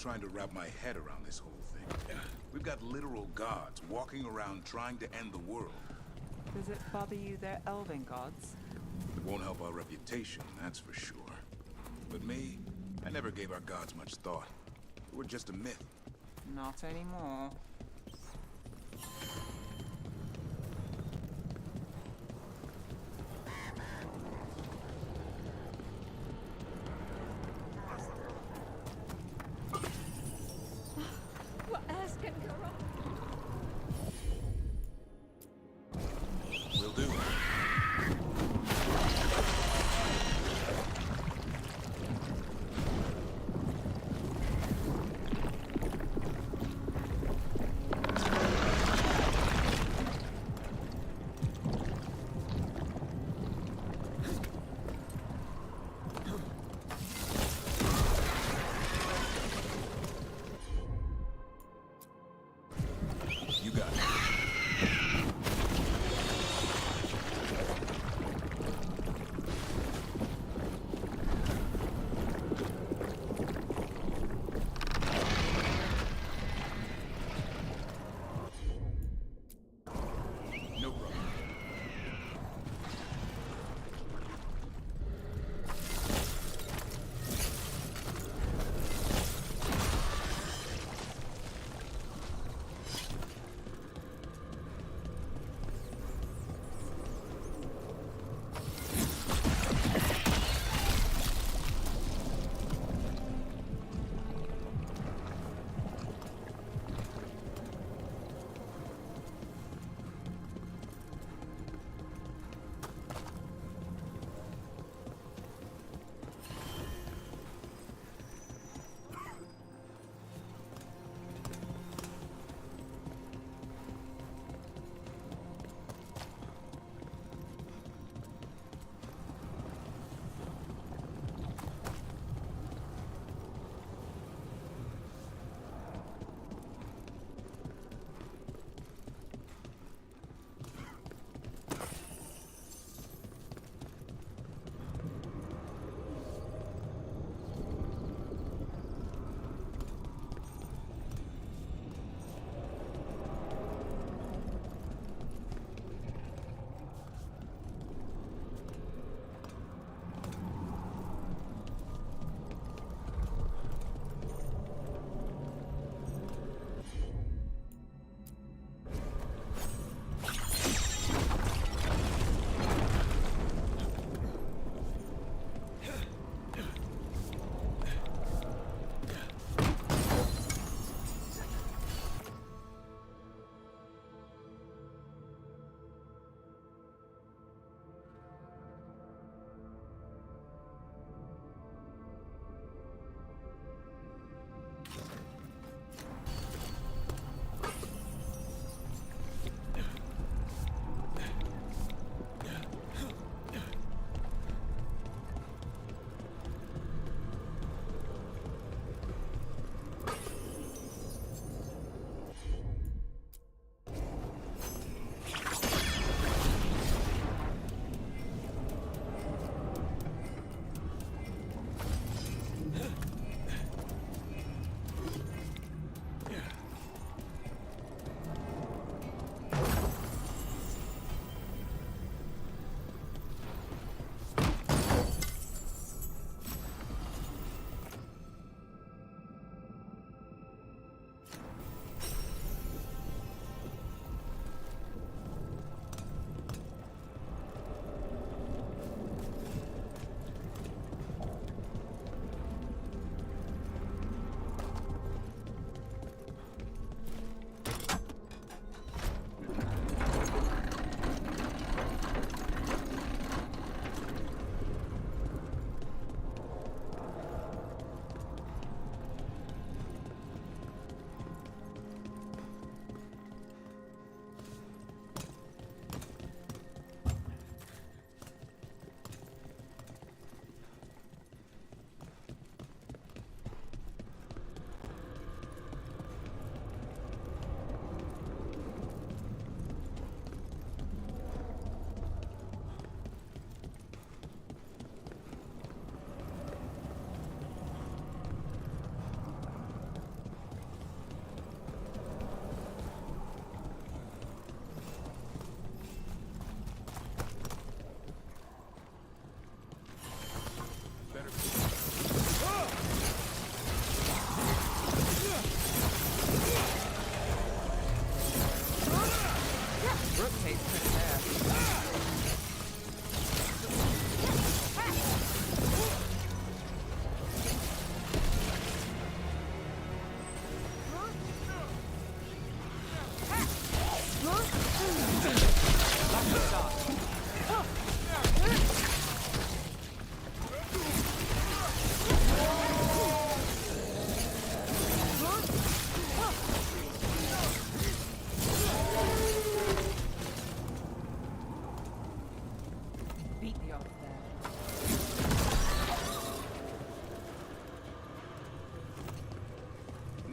trying to wrap my head around this whole thing. We've got literal gods walking around trying to end the world. Does it bother you they're elven gods? It won't help our reputation, that's for sure. But me, I never gave our gods much thought. They were just a myth. Not anymore. What else can go wrong? Will do.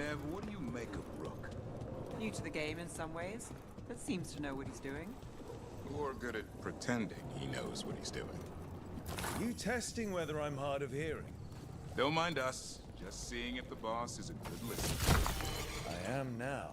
Nev, what do you make of Rook? New to the game in some ways, but seems to know what he's doing. Or good at pretending he knows what he's doing. You testing whether I'm hard of hearing? Don't mind us. Just seeing if the boss is a good listener. I am now.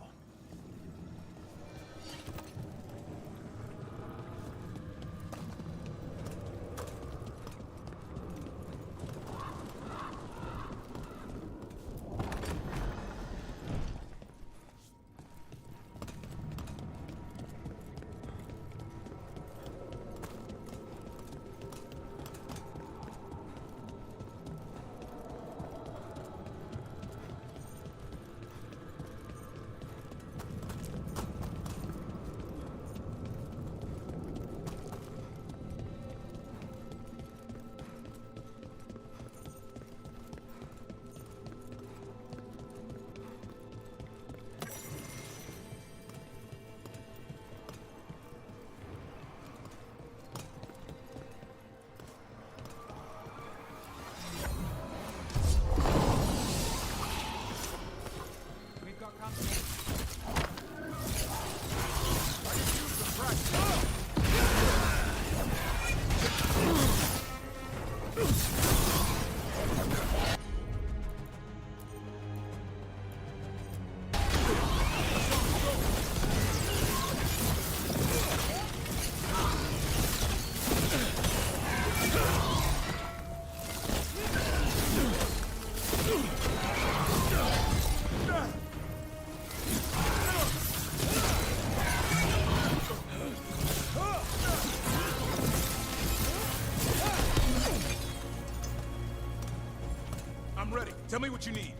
I'm ready. Tell me what you need.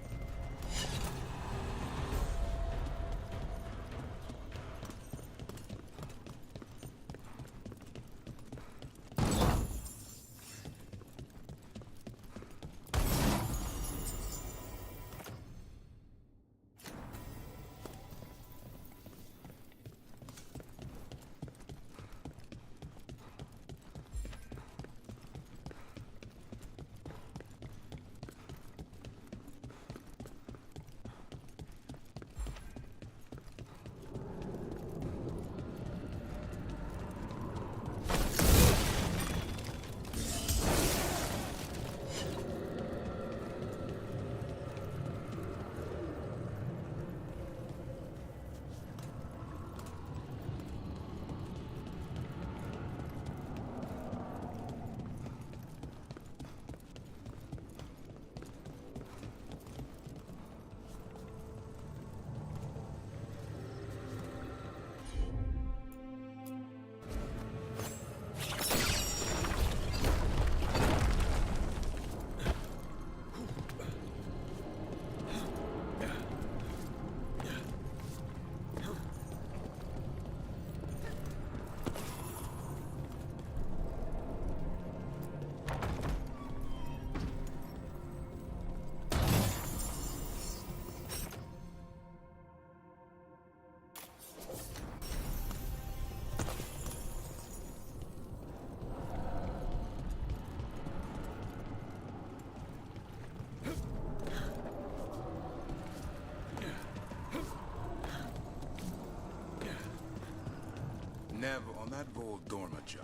Nev, on that Voldorma job,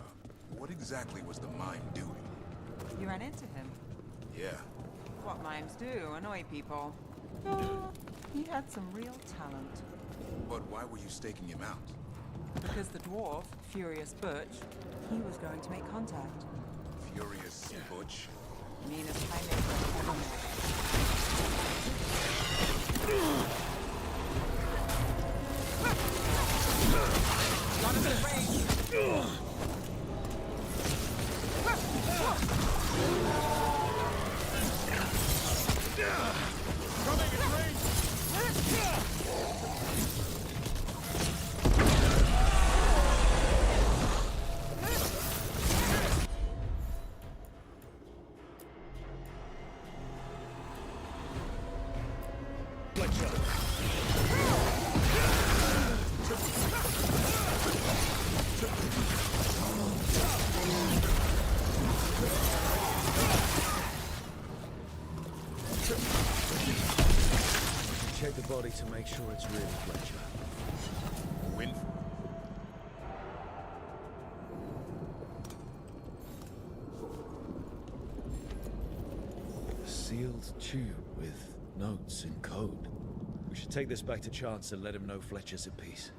what exactly was the mime doing? You ran into him. Yeah. What mimes do, annoy people. He had some real talent. But why were you staking him out? Because the dwarf, Furious Butch, he was going to make contact. Furious Butch? Meanest playmaker ever made. Got him in range! Coming in range! body to make sure it's really Fletcher. Win. A sealed tube with notes and code. We should take this back to Chance and let him know Fletcher's at peace.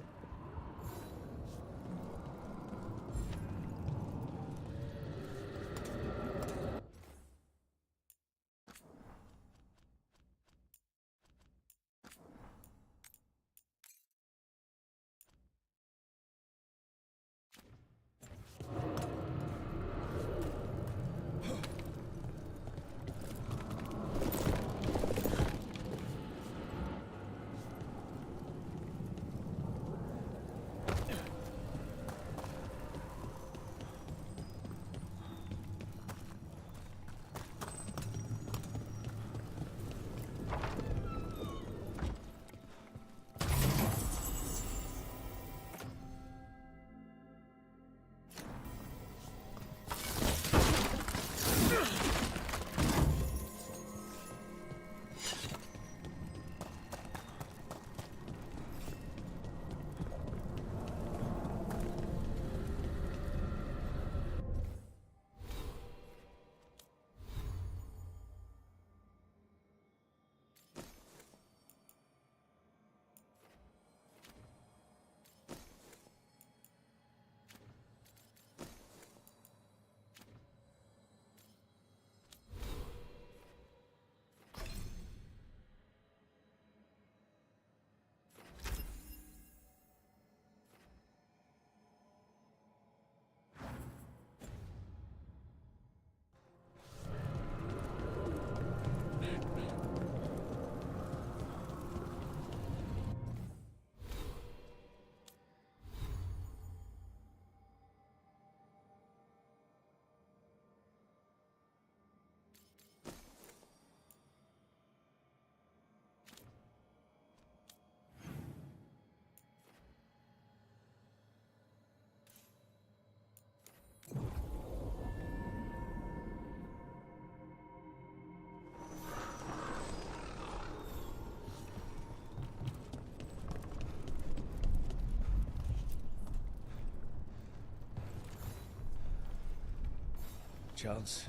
Chance,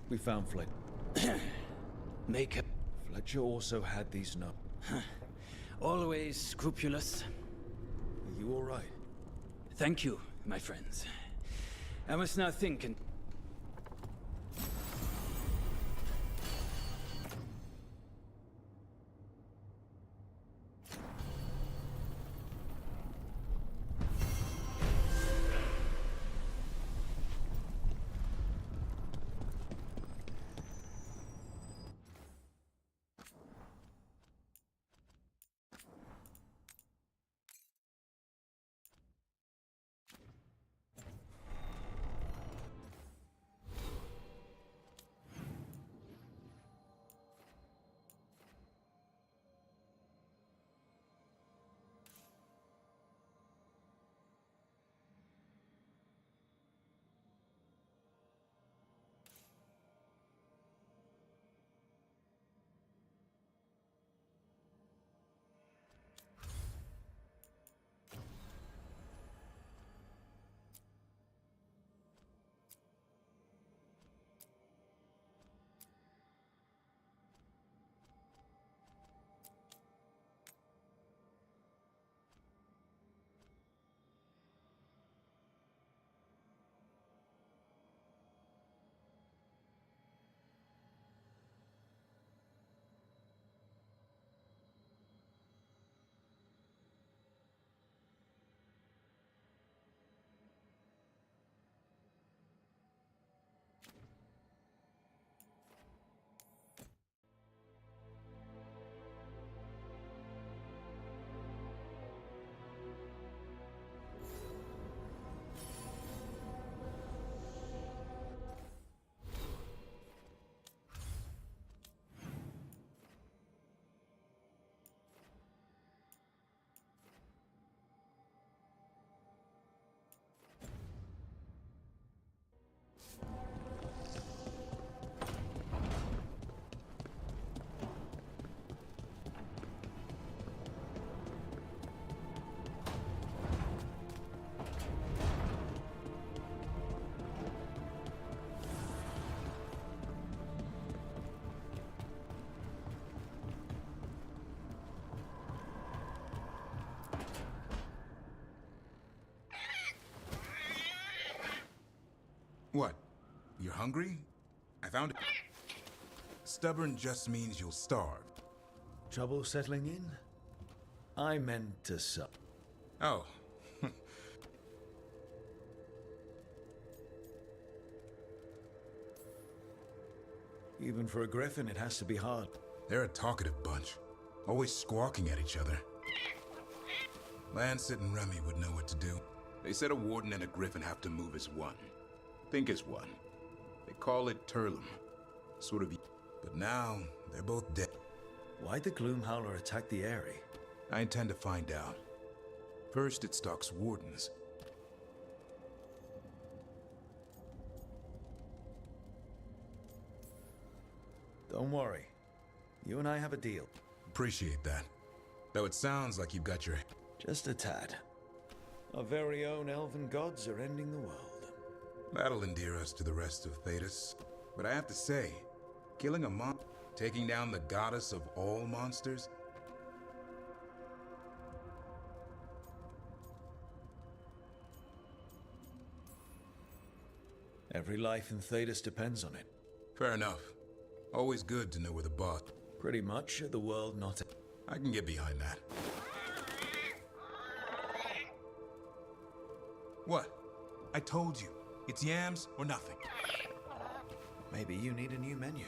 we found Fletcher. Make a... Fletcher also had these notes. Always scrupulous. Are you all right? Thank you, my friends. I must now think and... What? You're hungry? I found it. Stubborn just means you'll starve. Trouble settling in? I meant to sup. Oh. Even for a griffin, it has to be hard. They're a talkative bunch. Always squawking at each other. Lancet and Remy would know what to do. They said a warden and a griffin have to move as one. Think as one. They call it Turlum. Sort of. But now, they're both dead. Why'd the Gloomhowler attack the Eyrie? I intend to find out. First, it stalks wardens. Don't worry. You and I have a deal. Appreciate that. Though it sounds like you've got your... Just a tad. Our very own elven gods are ending the world. That'll endear us to the rest of Thedas. But I have to say, killing a taking down the goddess of all monsters? Every life in Thedas depends on it. Fair enough. Always good to know where the boss... Pretty much the world not... I can get behind that. What? I told you. It's yams or nothing. Maybe you need a new menu.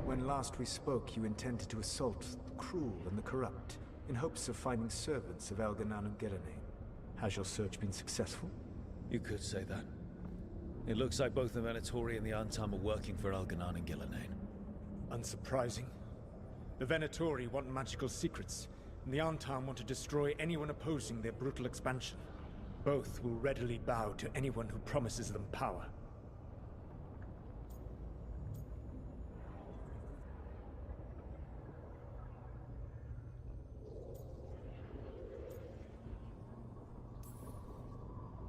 When last we spoke, you intended to assault the cruel and the corrupt, in hopes of finding servants of Elganan and Gillenane. Has your search been successful? You could say that. It looks like both the Venatori and the Antam are working for Elganan and Gillenane. Unsurprising. The Venatori want magical secrets, and the Antam want to destroy anyone opposing their brutal expansion. Both will readily bow to anyone who promises them power.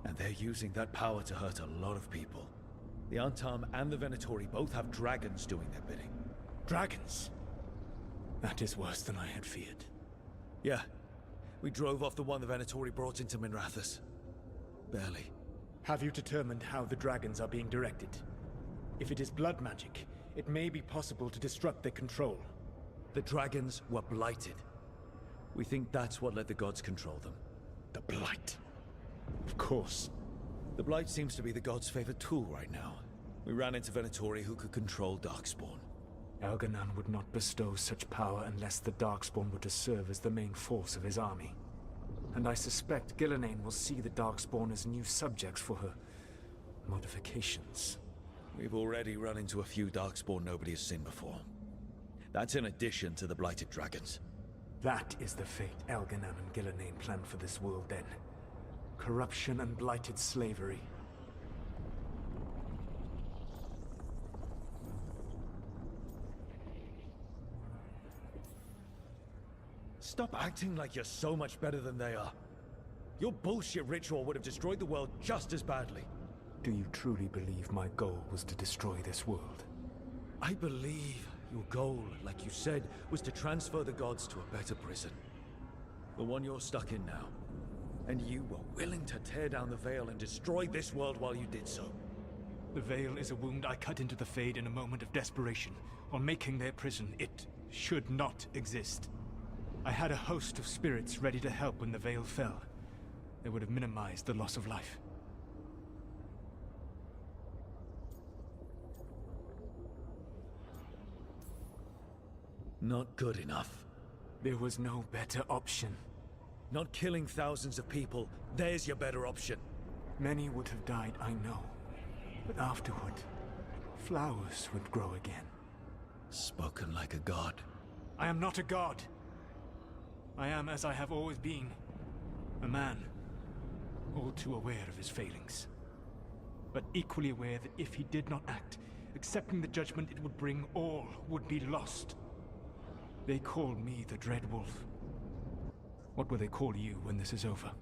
And they're using that power to hurt a lot of people. The Antam and the Venatori both have dragons doing their bidding. Dragons? That is worse than I had feared. Yeah. We drove off the one the Venatori brought into Minrathous. Barely. Have you determined how the dragons are being directed? If it is blood magic, it may be possible to disrupt their control. The dragons were blighted. We think that's what let the gods control them. The Blight. Of course. The Blight seems to be the gods' favorite tool right now. We ran into Venatori who could control Darkspawn. Elganon would not bestow such power unless the Darkspawn were to serve as the main force of his army. And I suspect Gillenane will see the Darkspawn as new subjects for her modifications. We've already run into a few Darkspawn nobody has seen before. That's in addition to the blighted dragons. That is the fate Elganon and Gillenane planned for this world then. Corruption and blighted slavery. Stop acting like you're so much better than they are. Your bullshit ritual would have destroyed the world just as badly. Do you truly believe my goal was to destroy this world? I believe your goal, like you said, was to transfer the gods to a better prison. The one you're stuck in now. And you were willing to tear down the veil and destroy this world while you did so. The veil is a wound I cut into the Fade in a moment of desperation, while making their prison. It should not exist. I had a host of spirits ready to help when the veil fell. They would have minimized the loss of life. Not good enough. There was no better option. Not killing thousands of people, there's your better option. Many would have died, I know. But afterward, flowers would grow again. Spoken like a god. I am not a god. I am as I have always been. A man. All too aware of his failings. But equally aware that if he did not act, accepting the judgment it would bring, all would be lost. They call me the Dread Wolf. What will they call you when this is over?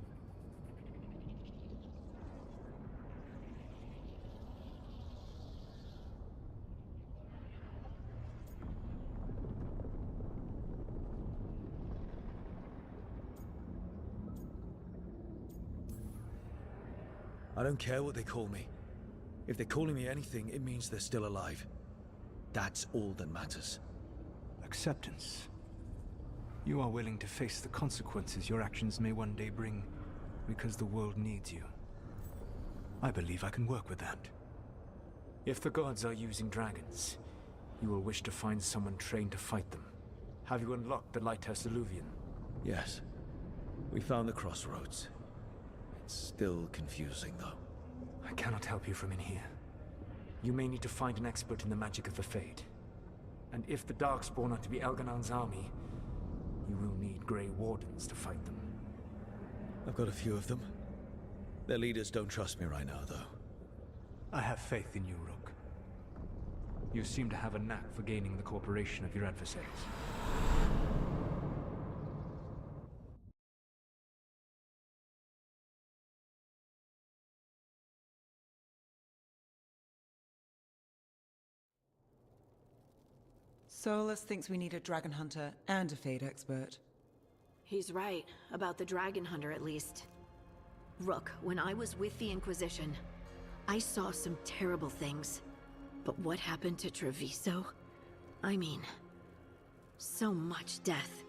I don't care what they call me. If they're calling me anything, it means they're still alive. That's all that matters. Acceptance. You are willing to face the consequences your actions may one day bring, because the world needs you. I believe I can work with that. If the gods are using dragons, you will wish to find someone trained to fight them. Have you unlocked the Lighthouse Illuvian? Yes. We found the crossroads. It's still confusing, though. I cannot help you from in here. You may need to find an expert in the magic of the Fade. And if the Darkspawn are to be Elganon's army, you will need Grey Wardens to fight them. I've got a few of them. Their leaders don't trust me right now, though. I have faith in you, Rook. You seem to have a knack for gaining the cooperation of your adversaries. Solus thinks we need a dragon hunter and a Fade expert. He's right, about the dragon hunter at least. Rook, when I was with the Inquisition, I saw some terrible things. But what happened to Treviso? I mean, so much death.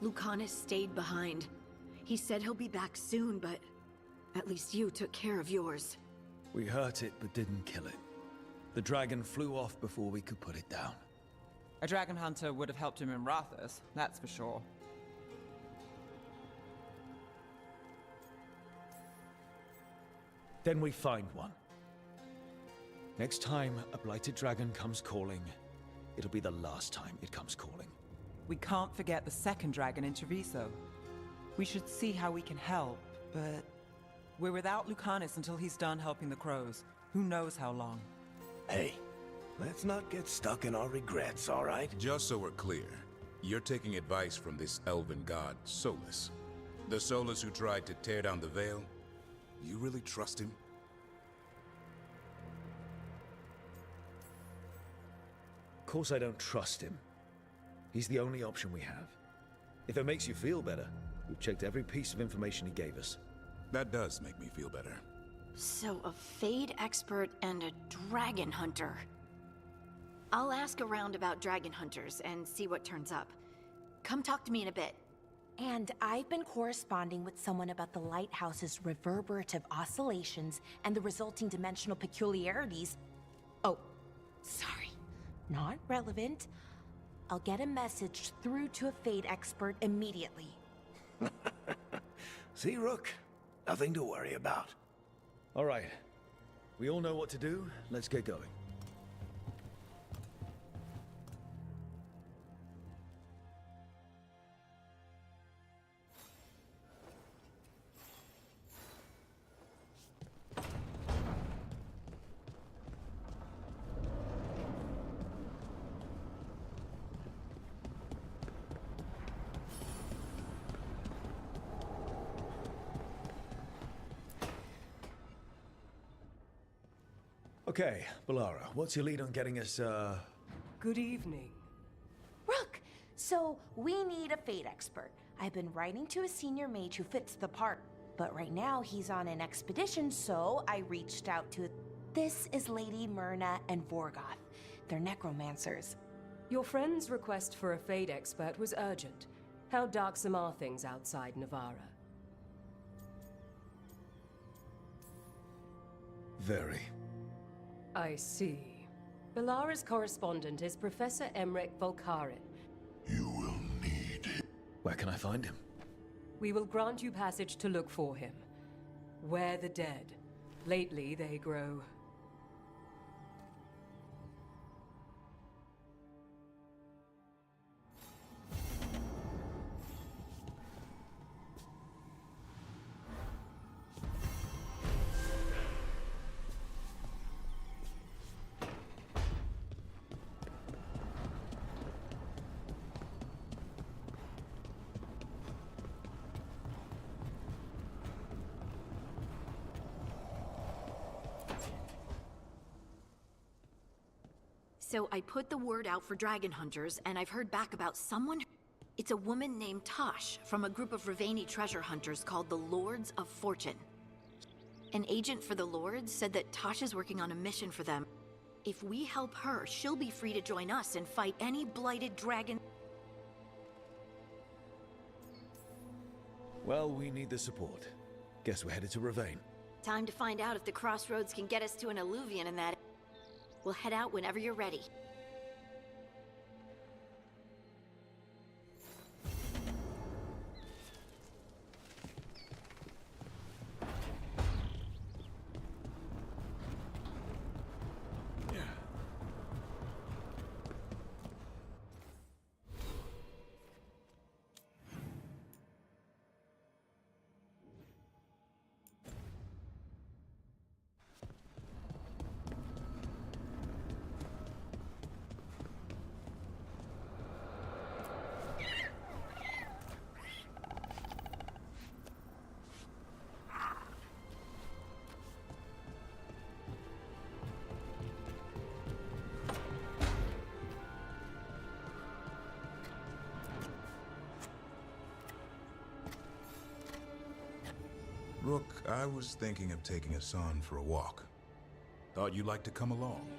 Lucanus stayed behind. He said he'll be back soon, but at least you took care of yours. We hurt it, but didn't kill it. The dragon flew off before we could put it down. A dragon hunter would have helped him in Rathus, that's for sure. Then we find one. Next time a blighted dragon comes calling, it'll be the last time it comes calling. We can't forget the second dragon in Treviso. We should see how we can help, but We're without Lucanus until he's done helping the crows. Who knows how long? Hey, let's not get stuck in our regrets, all right? Just so we're clear, you're taking advice from this elven god, Solus. The Solus who tried to tear down the veil? You really trust him? Of course I don't trust him. He's the only option we have. If it makes you feel better, we've checked every piece of information he gave us. That does make me feel better. So, a Fade expert and a dragon hunter. I'll ask around about dragon hunters and see what turns up. Come talk to me in a bit. And I've been corresponding with someone about the lighthouse's reverberative oscillations and the resulting dimensional peculiarities. Oh, sorry. Not relevant. I'll get a message through to a Fade expert immediately. See, Rook? Nothing to worry about. All right. We all know what to do. Let's get going. Okay, Balara, what's your lead on getting us, Good evening. Rook! So, we need a Fade expert. I've been writing to a senior mage who fits the part, but right now he's on an expedition, so I reached out to... This is Lady Myrna and Vorgoth. They're necromancers. Your friend's request for a Fade expert was urgent. How darksome are things outside Navarra? Very. I see. Balara's correspondent is Professor Emmerich Volkarin. You will need him. Where can I find him? We will grant you passage to look for him. Where the dead. Lately they grow... So I put the word out for dragon hunters, and I've heard back about someone... It's a woman named Tosh, from a group of Ravani treasure hunters called the Lords of Fortune. An agent for the Lords said that Tosh is working on a mission for them. If we help her, she'll be free to join us and fight any blighted dragon... Well, we need the support. Guess we're headed to Ravane. Time to find out if the crossroads can get us to an alluvion in that... We'll head out whenever you're ready. Rook, I was thinking of taking us on for a walk. Thought you'd like to come along.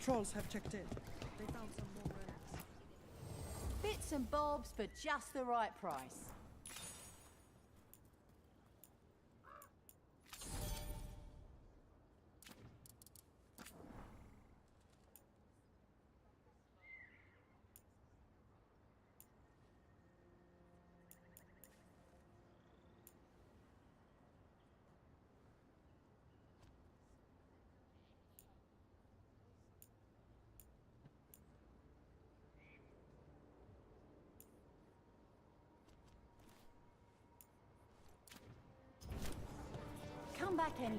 patrols have checked in. They found some more relics. Bits and bobs for just the right price. Come back anytime.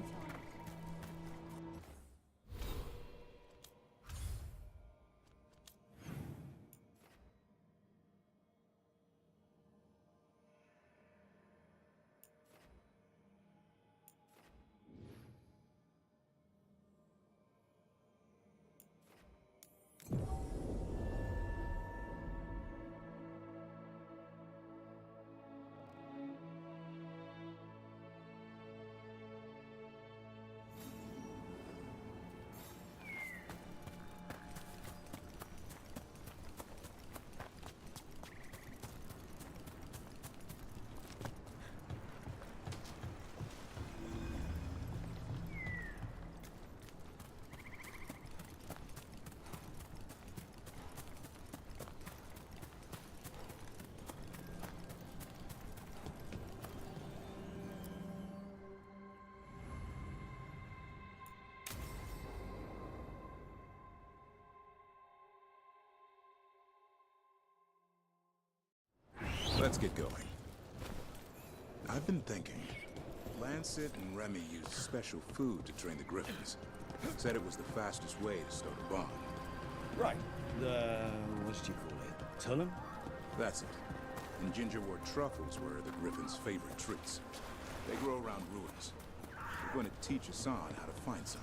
Let's get going. I've been thinking. Lancet and Remy used special food to train the griffins. Said it was the fastest way to start a bond. Right. What did you call it? Tullum? That's it. And gingerwort truffles were the griffins' favorite treats. They grow around ruins. We're going to teach Hassan how to find some.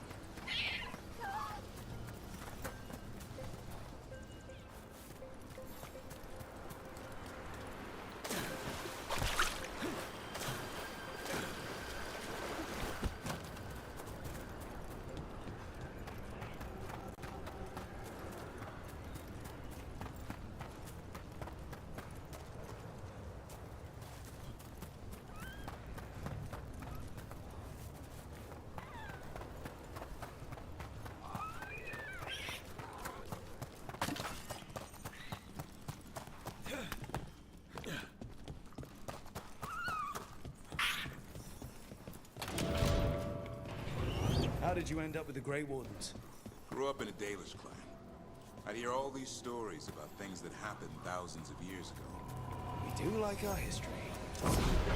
How did you end up with the Grey Wardens? Grew up in a Dalish clan. I'd hear all these stories about things that happened thousands of years ago. We do like our history.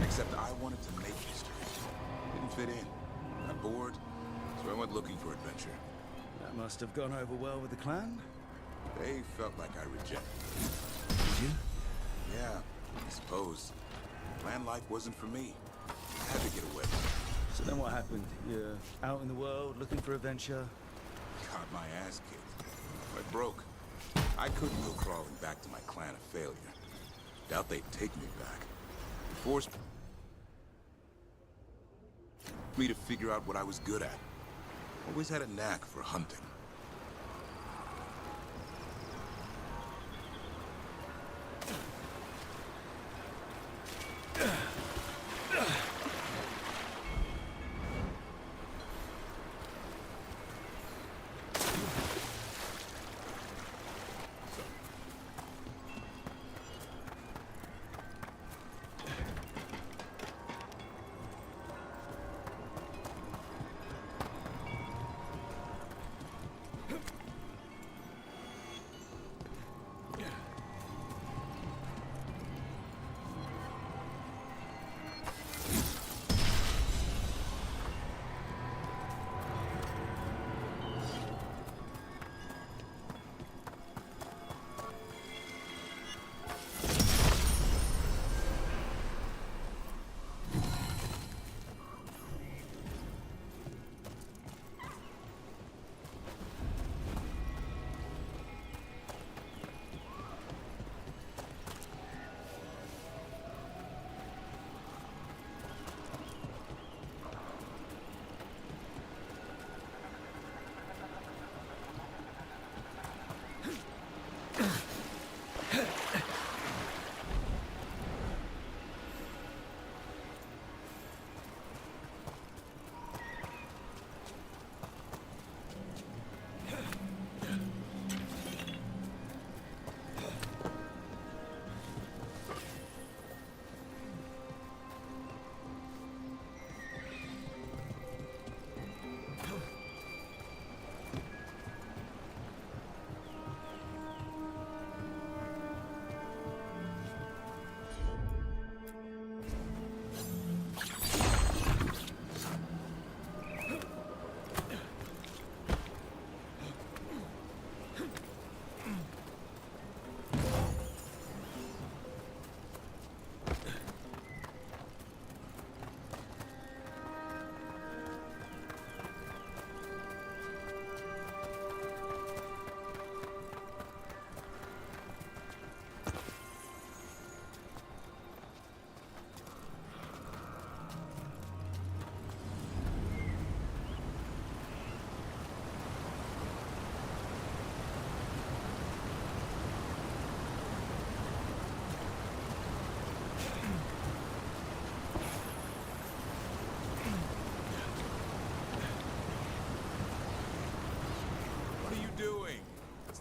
Except I wanted to make history. Didn't fit in. Got bored, so I went looking for adventure. That must have gone over well with the clan. They felt like I rejected them. Did you? Yeah, I suppose. Clan life wasn't for me. I had to get away. So then what happened? You're out in the world looking for adventure? Got my ass kicked. I broke. I couldn't go crawling back to my clan of failure. Doubt they'd take me back. They forced me to figure out what I was good at. Always had a knack for hunting.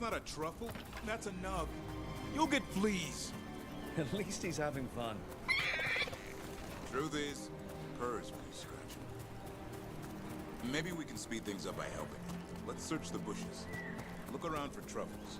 not a truffle. That's a nub. You'll get fleas. At least he's having fun. Truth is, Purr is pretty scratchy. Maybe we can speed things up by helping. Let's search the bushes. Look around for truffles.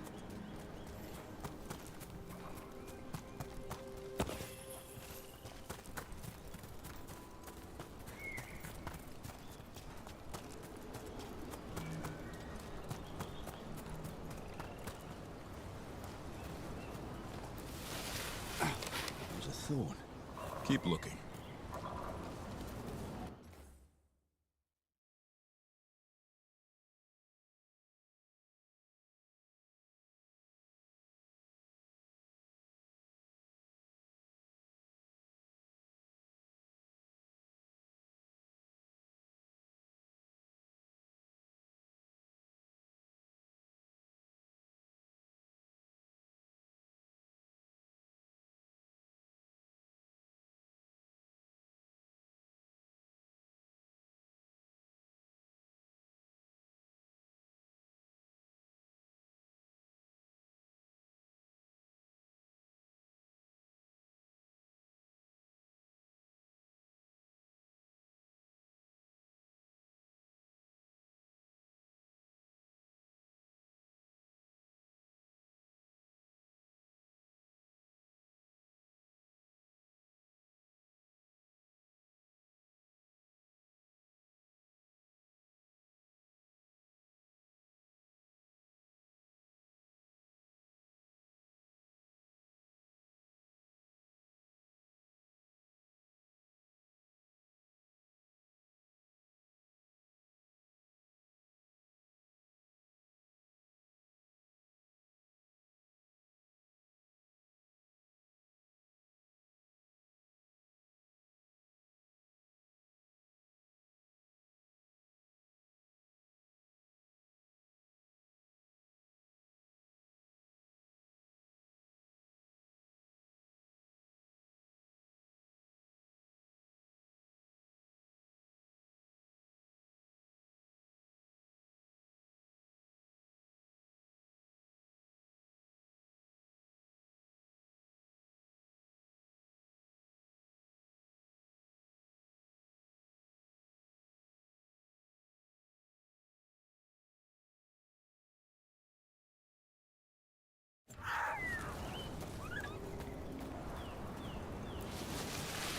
There's a thorn. Keep looking.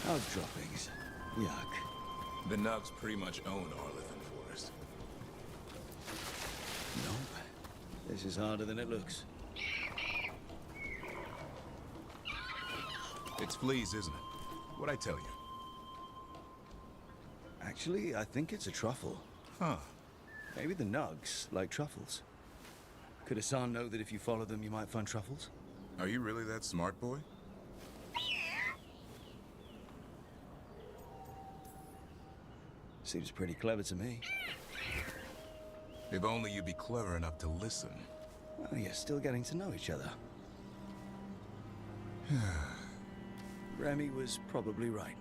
House droppings. Yuck. The Nugs pretty much own Arlithan Forest. Nope. This is harder than it looks. It's fleas, isn't it? What'd I tell you? Actually, I think it's a truffle. Huh. Maybe the Nugs like truffles. Could Hassan know that if you follow them, you might find truffles? Are you really that smart, boy? Seems pretty clever to me. If only you'd be clever enough to listen. Well, you're still getting to know each other. Remy was probably right.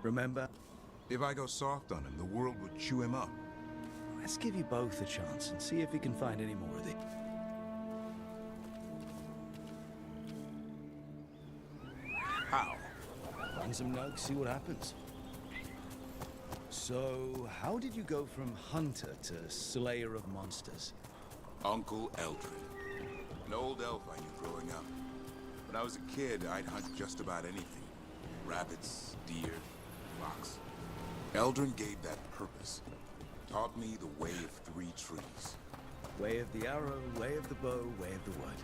Remember? If I go soft on him, the world would chew him up. Let's give you both a chance and see if we can find any more of it. How? Find some Nugs, see what happens. So, how did you go from hunter to slayer of monsters? Uncle Eldrin. An old elf I knew growing up. When I was a kid, I'd hunt just about anything. Rabbits, deer, fox. Eldrin gave that purpose. Taught me the way of three trees. Way of the arrow, way of the bow, way of the wood.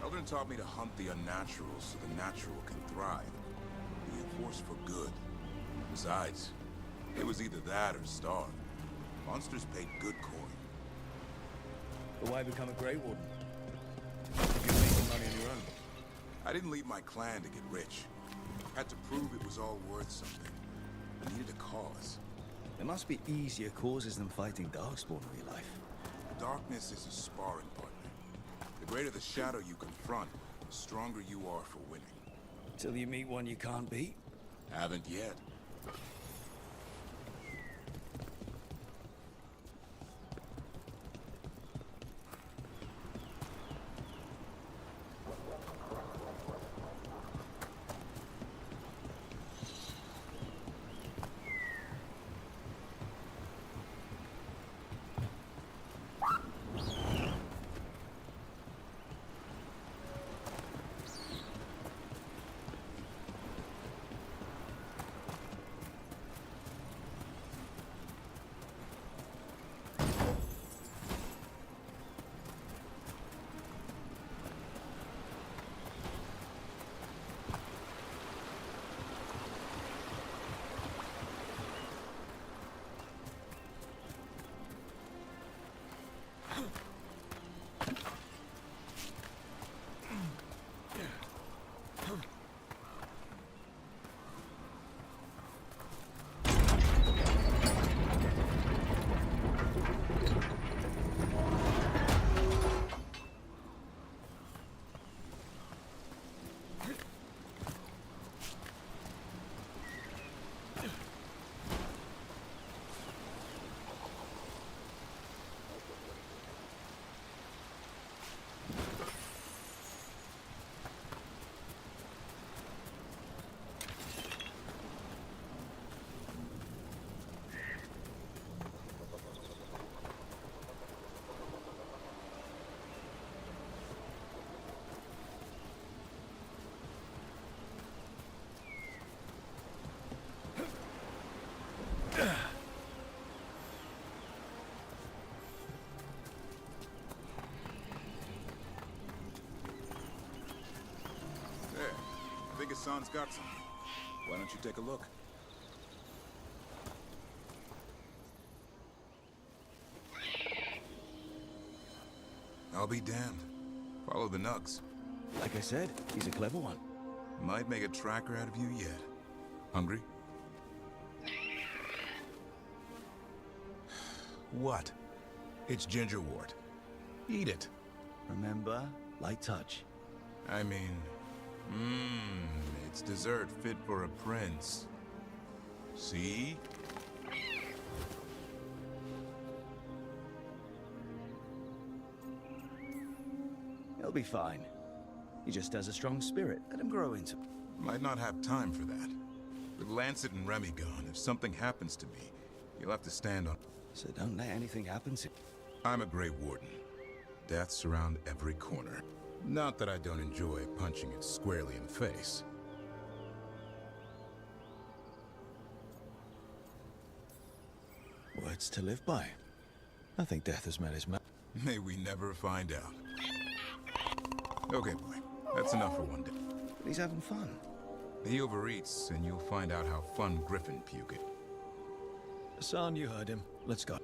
Eldrin taught me to hunt the unnatural so the natural can thrive. Be a force for good. Besides, it was either that or starve. Monsters paid good coin. But why become a Grey Warden? If you're making money on your own. I didn't leave my clan to get rich. Had to prove it was all worth something. I needed a cause. There must be easier causes than fighting Darkspawn in real life. Darkness is a sparring partner. The greater the shadow you confront, the stronger you are for winning. Till you meet one you can't beat? Haven't yet. Hassan's got some. Why don't you take a look? I'll be damned. Follow the nugs. Like I said, he's a clever one. Might make a tracker out of you yet. Hungry? What? It's gingerwort. Eat it. Remember, light touch. I mean, it's dessert fit for a prince. See? He'll be fine. He just has a strong spirit. Let him grow into. Might not have time for that. With Lancet and Remy gone, if something happens to me, you'll have to stand on. So don't let anything happen to. I'm a Grey Warden. Deaths around every corner. Not that I don't enjoy punching it squarely in the face. Words to live by. I think death has met his match. May we never find out. Okay, boy. That's enough for one day. But he's having fun. He overeats, and you'll find out how fun Griffin puke it. Hassan, you heard him. Let's go.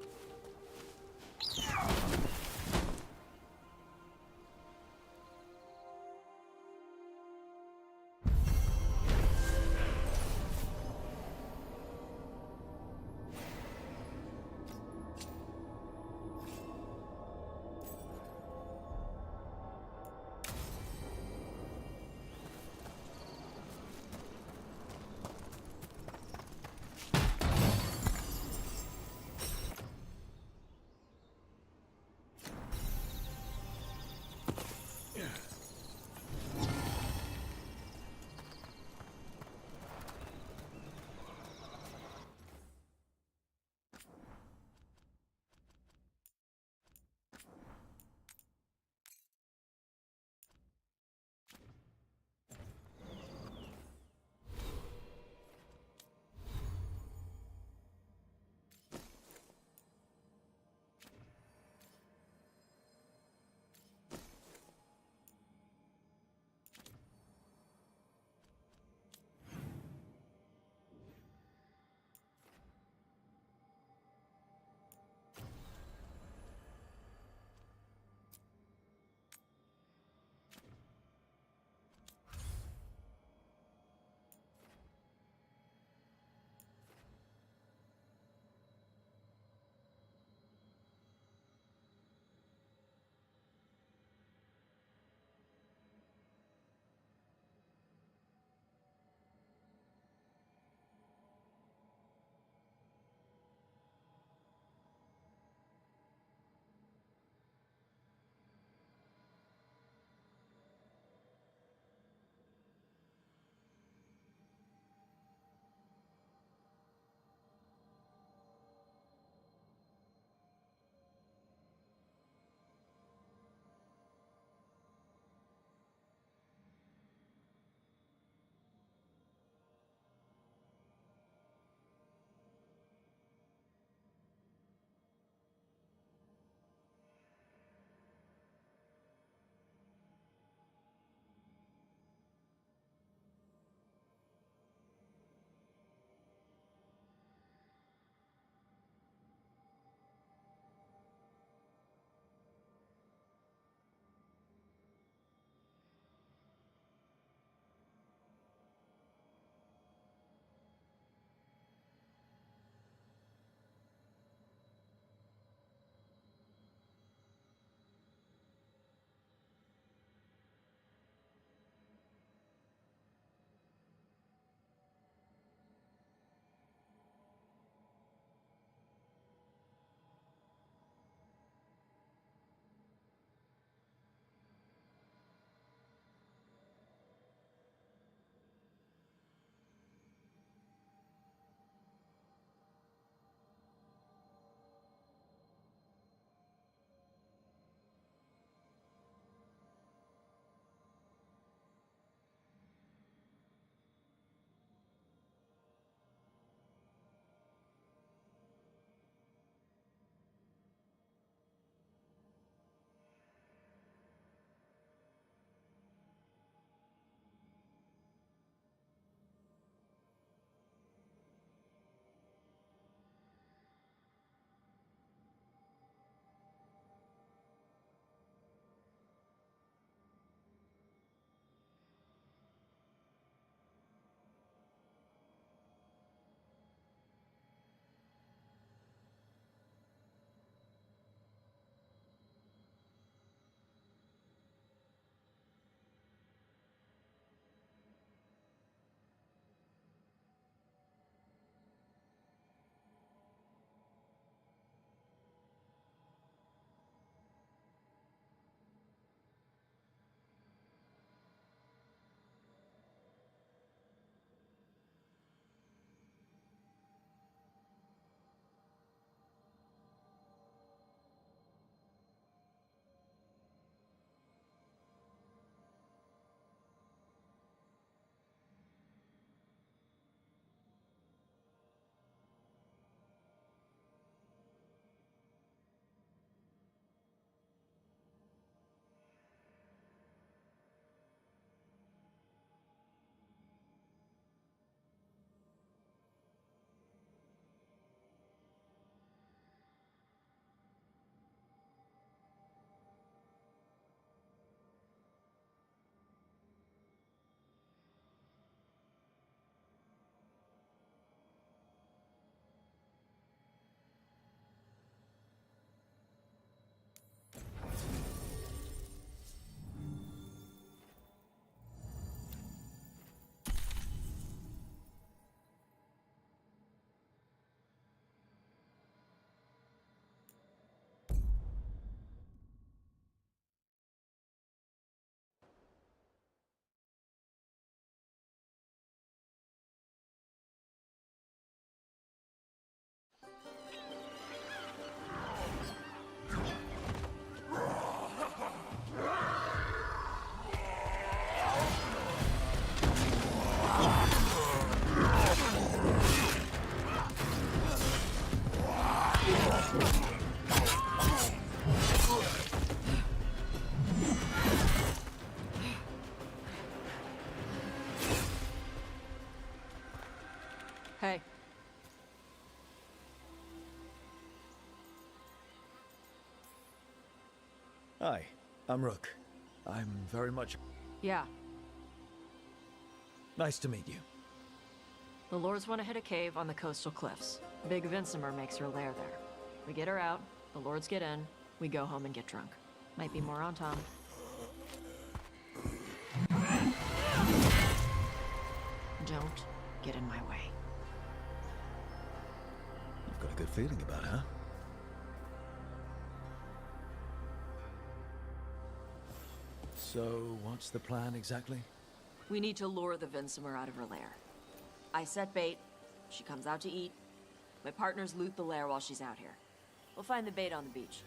Hey. Hi, I'm Rook. I'm very much... Yeah. Nice to meet you. The Lords want to hit a cave on the coastal cliffs. Big Vinsimer makes her lair there. We get her out, the Lords get in, we go home and get drunk. Might be more on Tom. Don't get in my way. You've got a good feeling about her. So, what's the plan exactly? We need to lure the Vinsimer out of her lair. I set bait, she comes out to eat. My partners loot the lair while she's out here. We'll find the bait on the beach.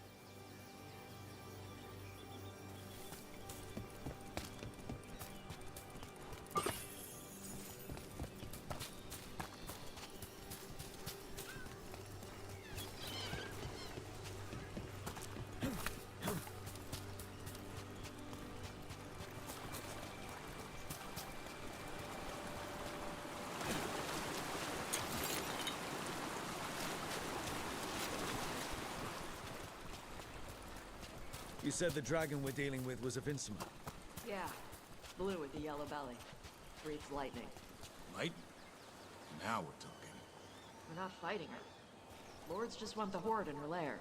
You said the dragon we're dealing with was a Vinsimer. Yeah, blue with the yellow belly. Breathes lightning. Light? Now we're talking. We're not fighting her. Lords just want the horde in her lair.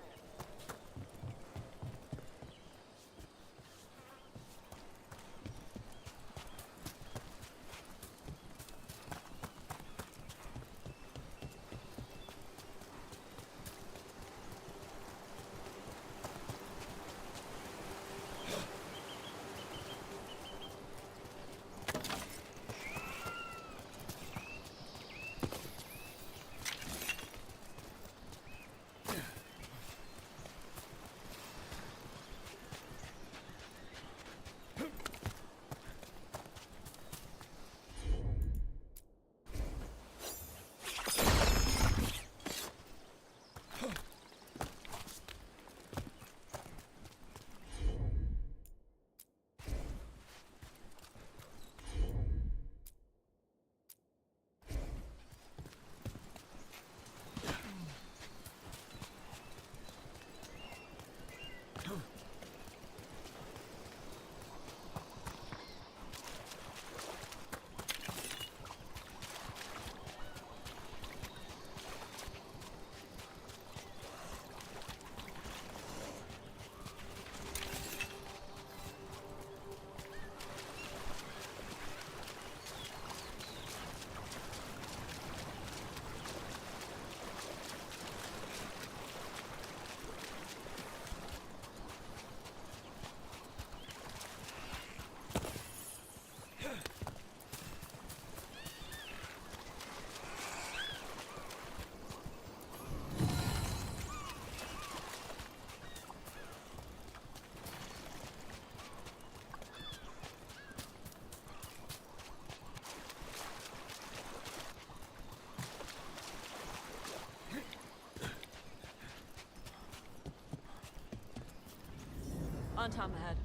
On Tom ahead.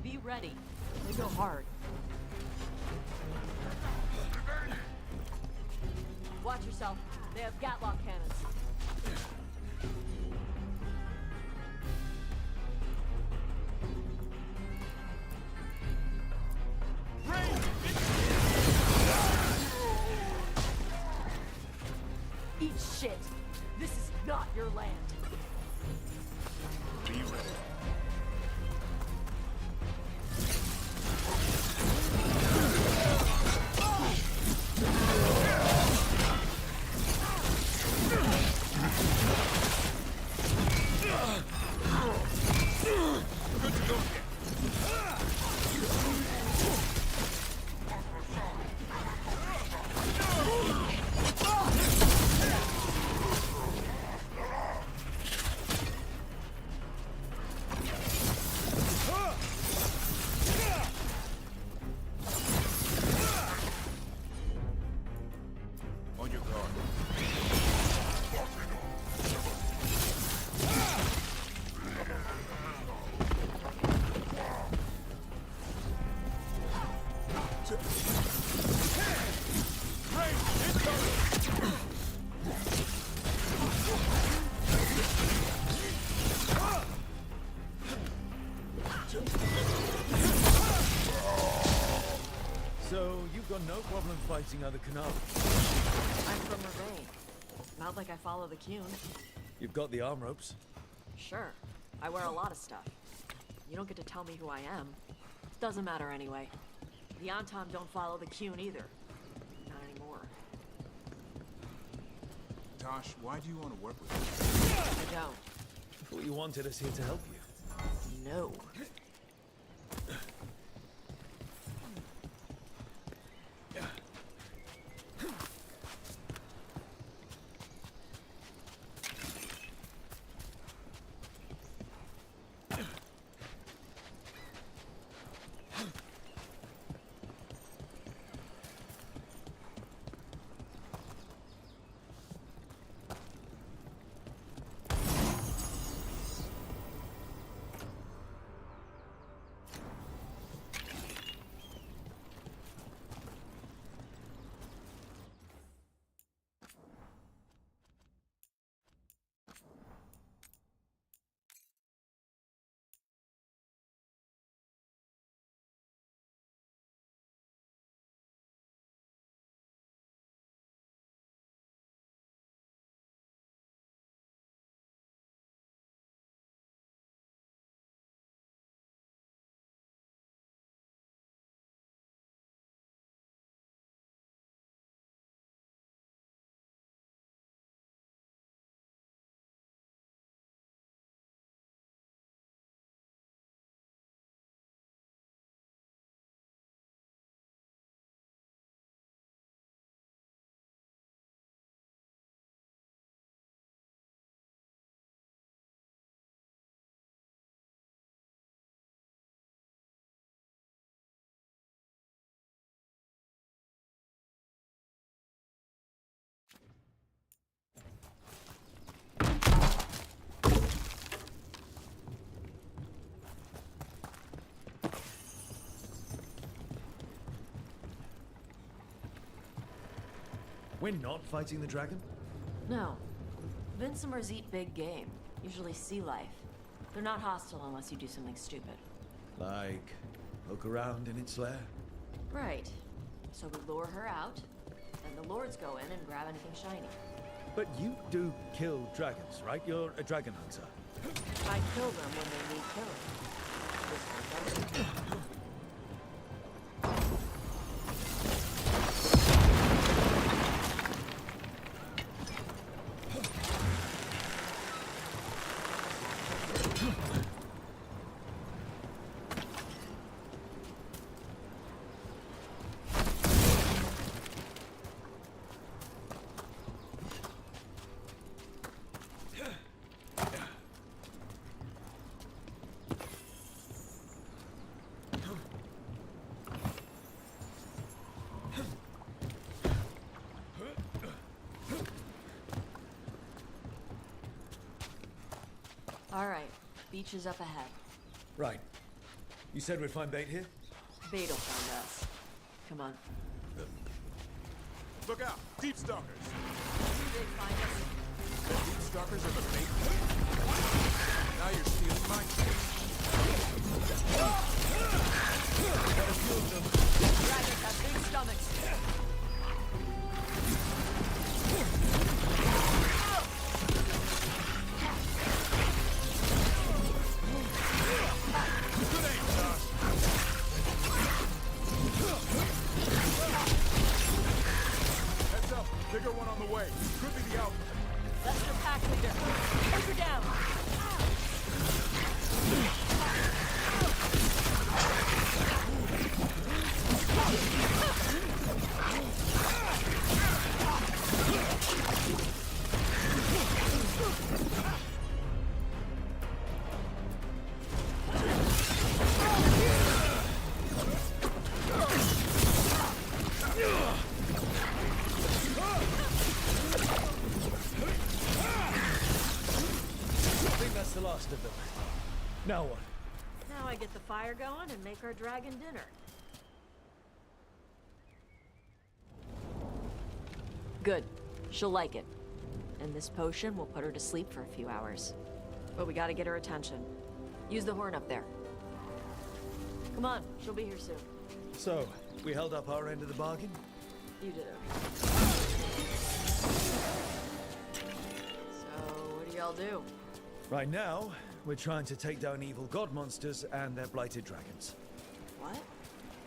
Be ready. They go hard. Watch yourself. They have Gatlock cannons. Eat shit. This is not your land. Be ready. problem fighting other КАНАЛА? I'm from Ravane. Not like I follow the Qun. You've got the arm ropes. Sure, I wear a lot of stuff. You don't get to tell me who I am. Doesn't matter anyway. The Antam don't follow the Qun either. Not anymore. Tosh, why do you want to work with us? I don't. I thought you wanted us here to help you. No. We're not fighting the dragon? No. Vincimers eat big game, usually sea life. They're not hostile unless you do something stupid. Like, poke around in its lair? Right. So we lure her out, then the lords go in and grab anything shiny. But you do kill dragons, right? You're a dragon hunter. I kill them when they need killing. This one doesn't. All right, beach is up ahead. Right. You said we'd find bait here? Bait'll find us. Come on. Look out! Deep stalkers! They find us. The deep stalkers are the bait. Now you're stealing my chance. Dragons have big stomachs. Good aim, Josh. Heads up, bigger one on the way. Could be the outfit. That's your pack leader. Take her down. The last of them. Now what? Now I get the fire going and make our dragon dinner. Good. She'll like it. And this potion will put her to sleep for a few hours. But we gotta get her attention. Use the horn up there. Come on, she'll be here soon. So, we held up our end of the bargain? You did it. So, what do y'all do? Right now, we're trying to take down evil god monsters and their blighted dragons. What?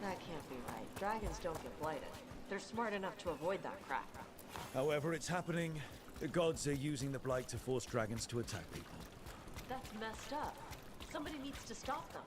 That can't be right. Dragons don't get blighted. They're smart enough to avoid that crap. However it's happening, the gods are using the blight to force dragons to attack people. That's messed up. Somebody needs to stop them.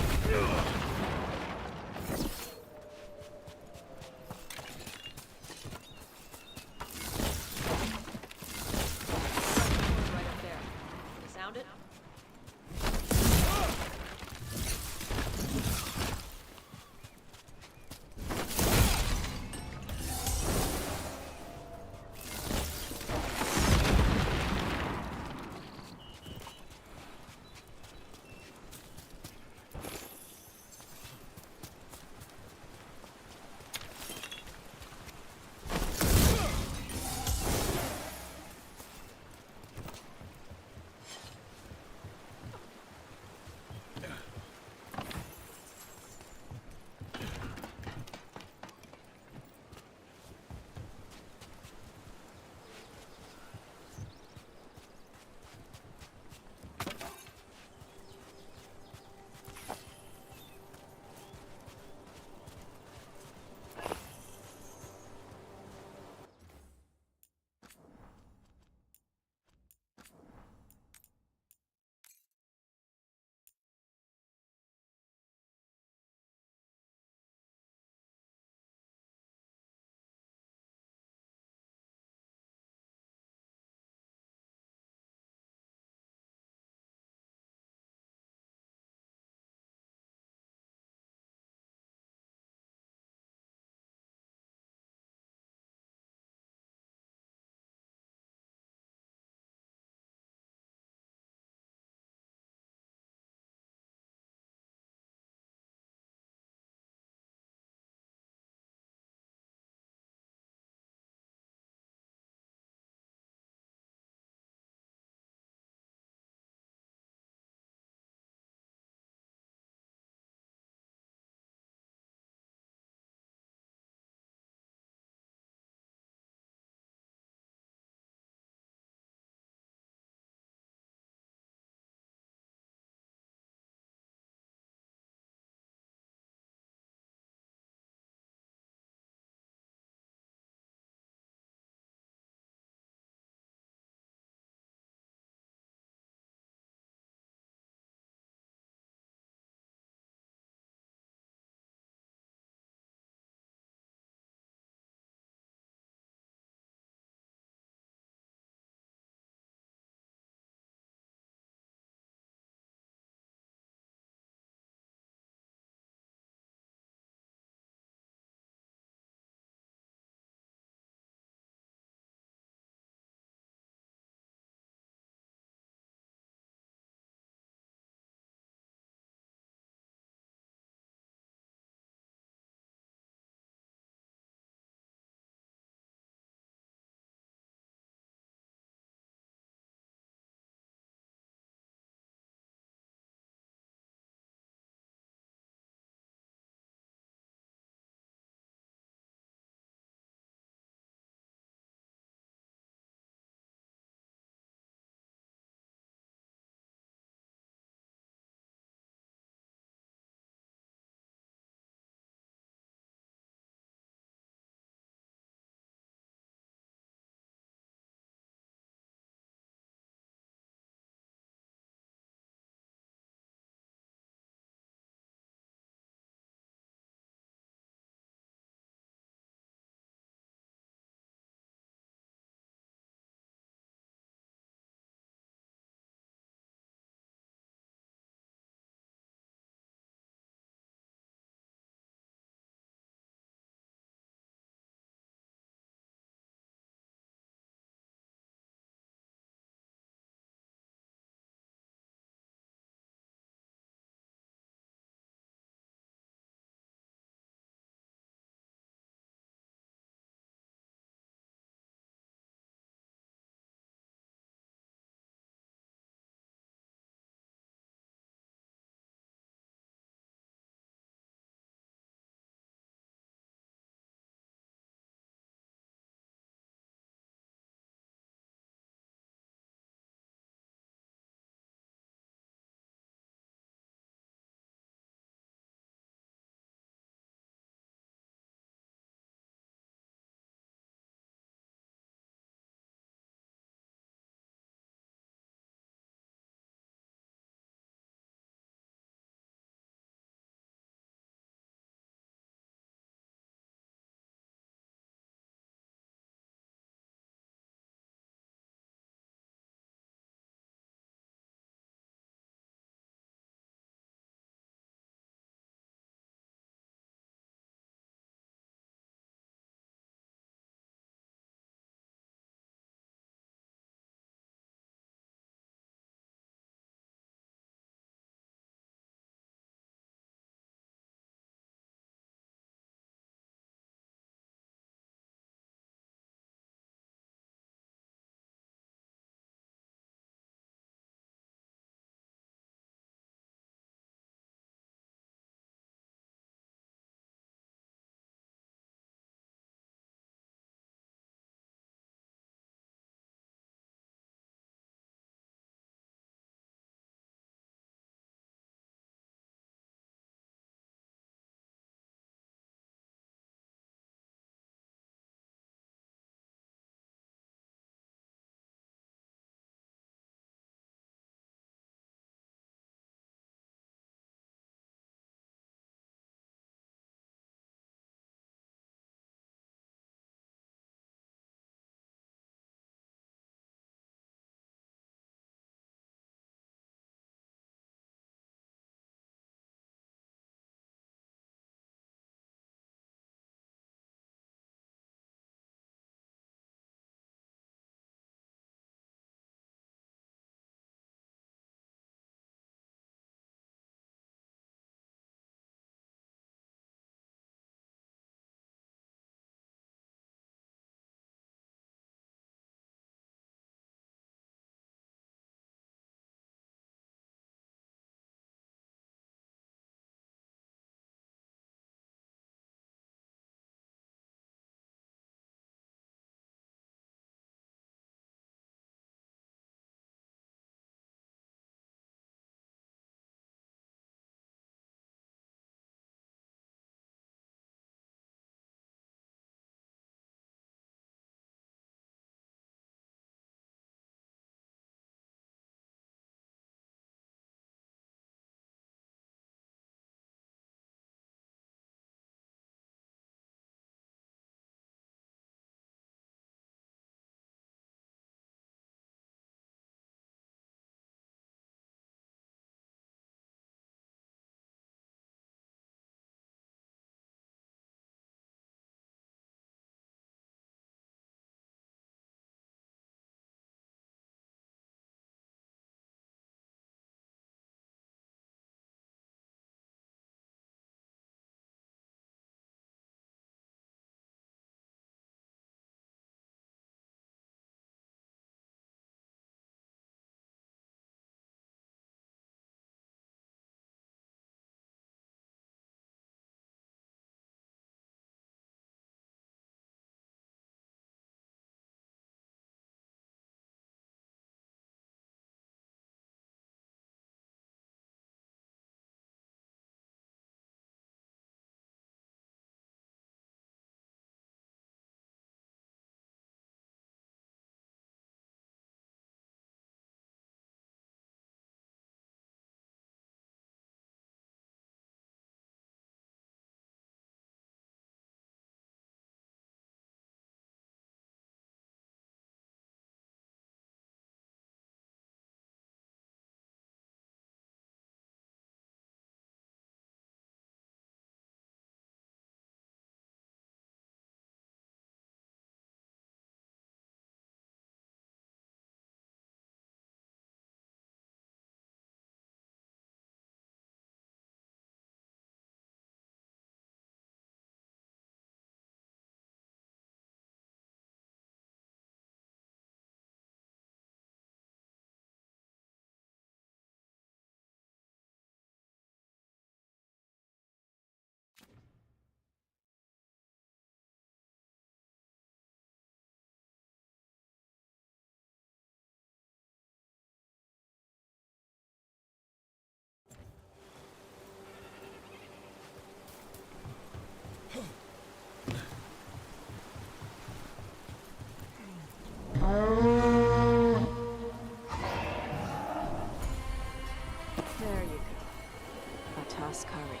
Curry.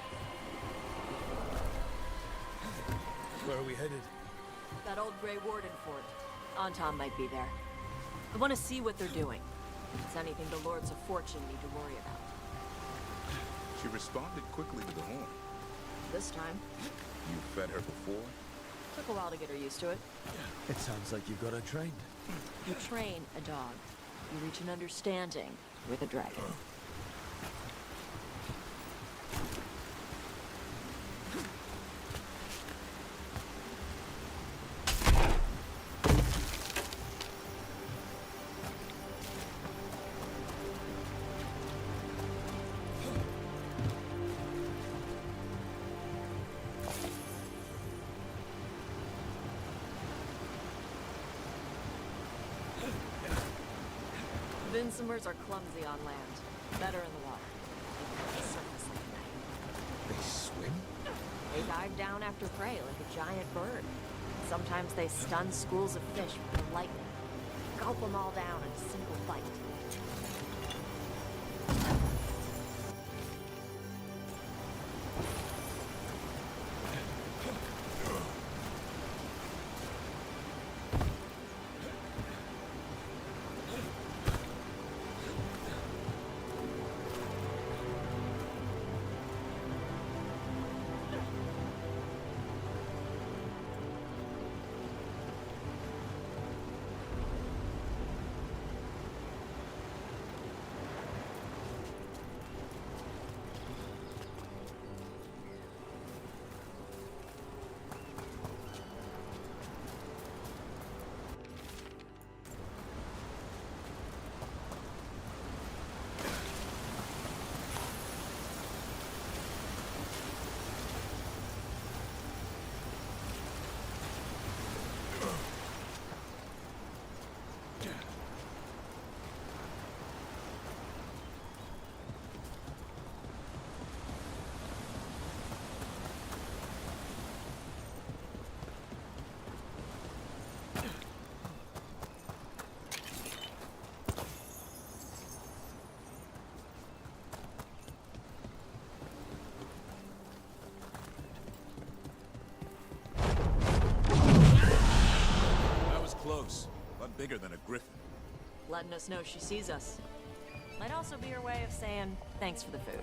Where are we headed? That old Grey Warden fort. Anton might be there. I want to see what they're doing. If it's anything the Lords of Fortune need to worry about. She responded quickly to the horn. This time, You fed her before? took a while to get her used to it. It sounds like you've got her trained. You train a dog. You reach an understanding with a dragon. Vinsomers are clumsy on land, better in the water. They surface like a knife. They swim? They dive down after prey like a giant bird. Sometimes they stun schools of fish with their lightning, gulp them all down in a single bite. Close. A lot bigger than a griffin. Letting us know she sees us. Might also be her way of saying thanks for the food.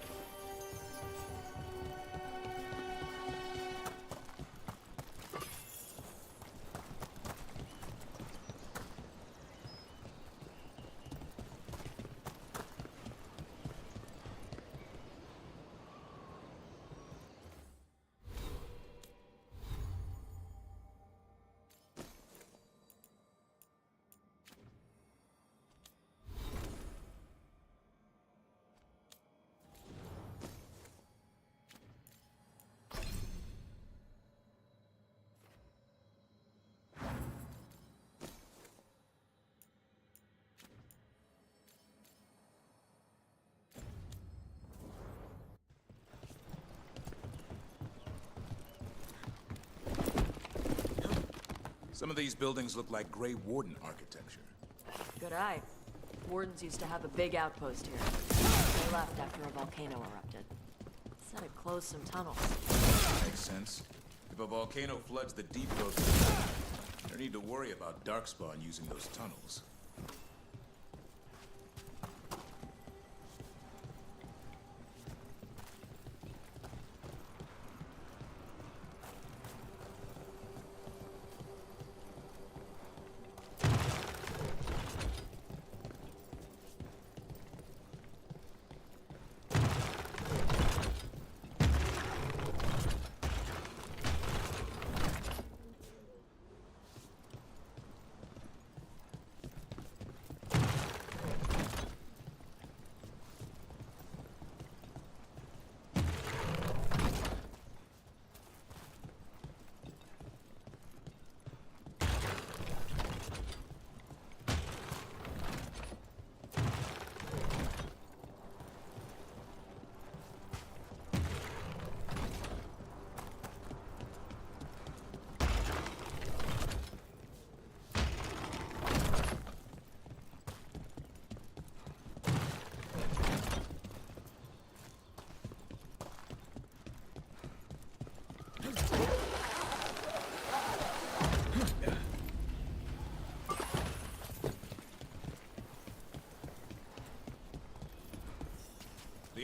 Some of these buildings look like Grey Warden architecture. Good eye. Wardens used to have a big outpost here. They left after a volcano erupted. Said it closed some tunnels. Makes sense. If a volcano floods the deep road, no need to worry about Darkspawn using those tunnels.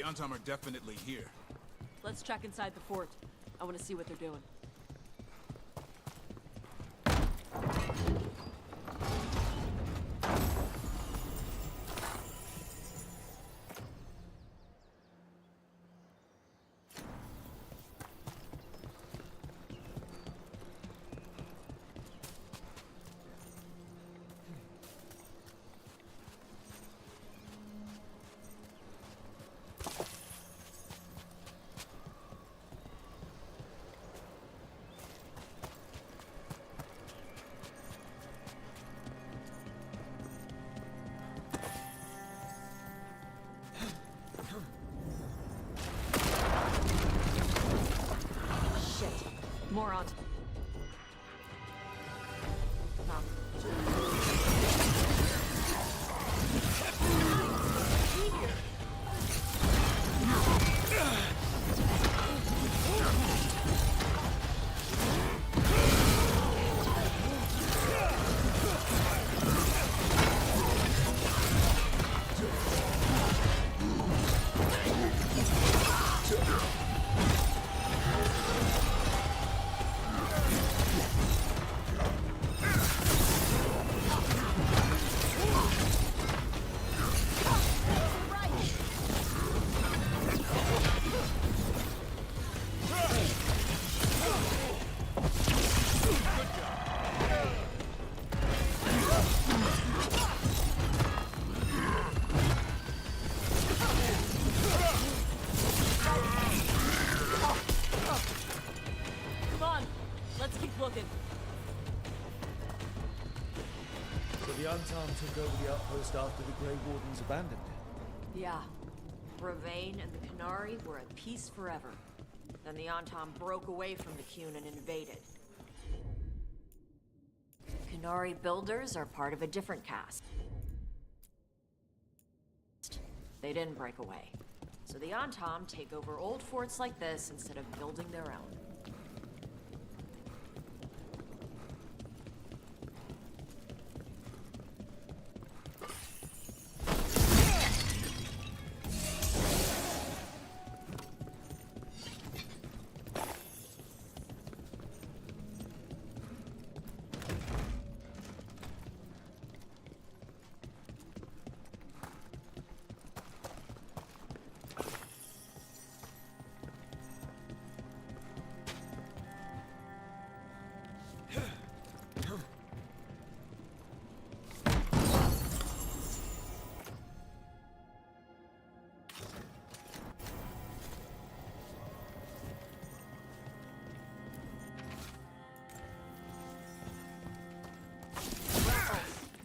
The Antam are definitely here. Let's check inside the fort. I want to see what they're doing. Morons. The Antam took over the outpost after the Grey Wardens abandoned it. Yeah. Ravane and the Qunari were at peace forever. Then the Antam broke away from the Qun and invaded. Qunari builders are part of a different caste. They didn't break away. So the Antam take over old forts like this instead of building their own.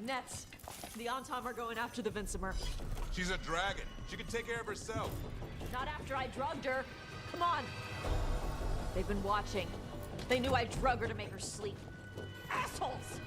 Nets. The Antam are going after the Vincemer. She's a dragon. She can take care of herself. Not after I drugged her. Come on. They've been watching. They knew I drug her to make her sleep. Assholes!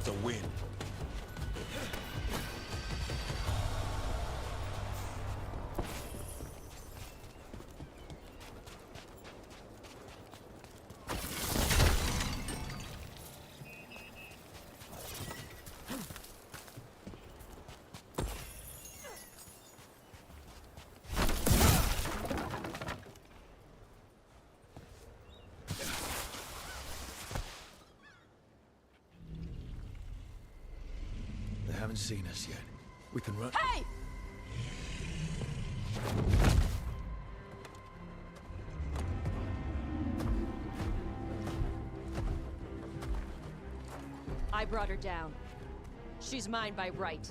That's a win. They haven't seen us yet. We can run. Hey! I brought her down. She's mine by right.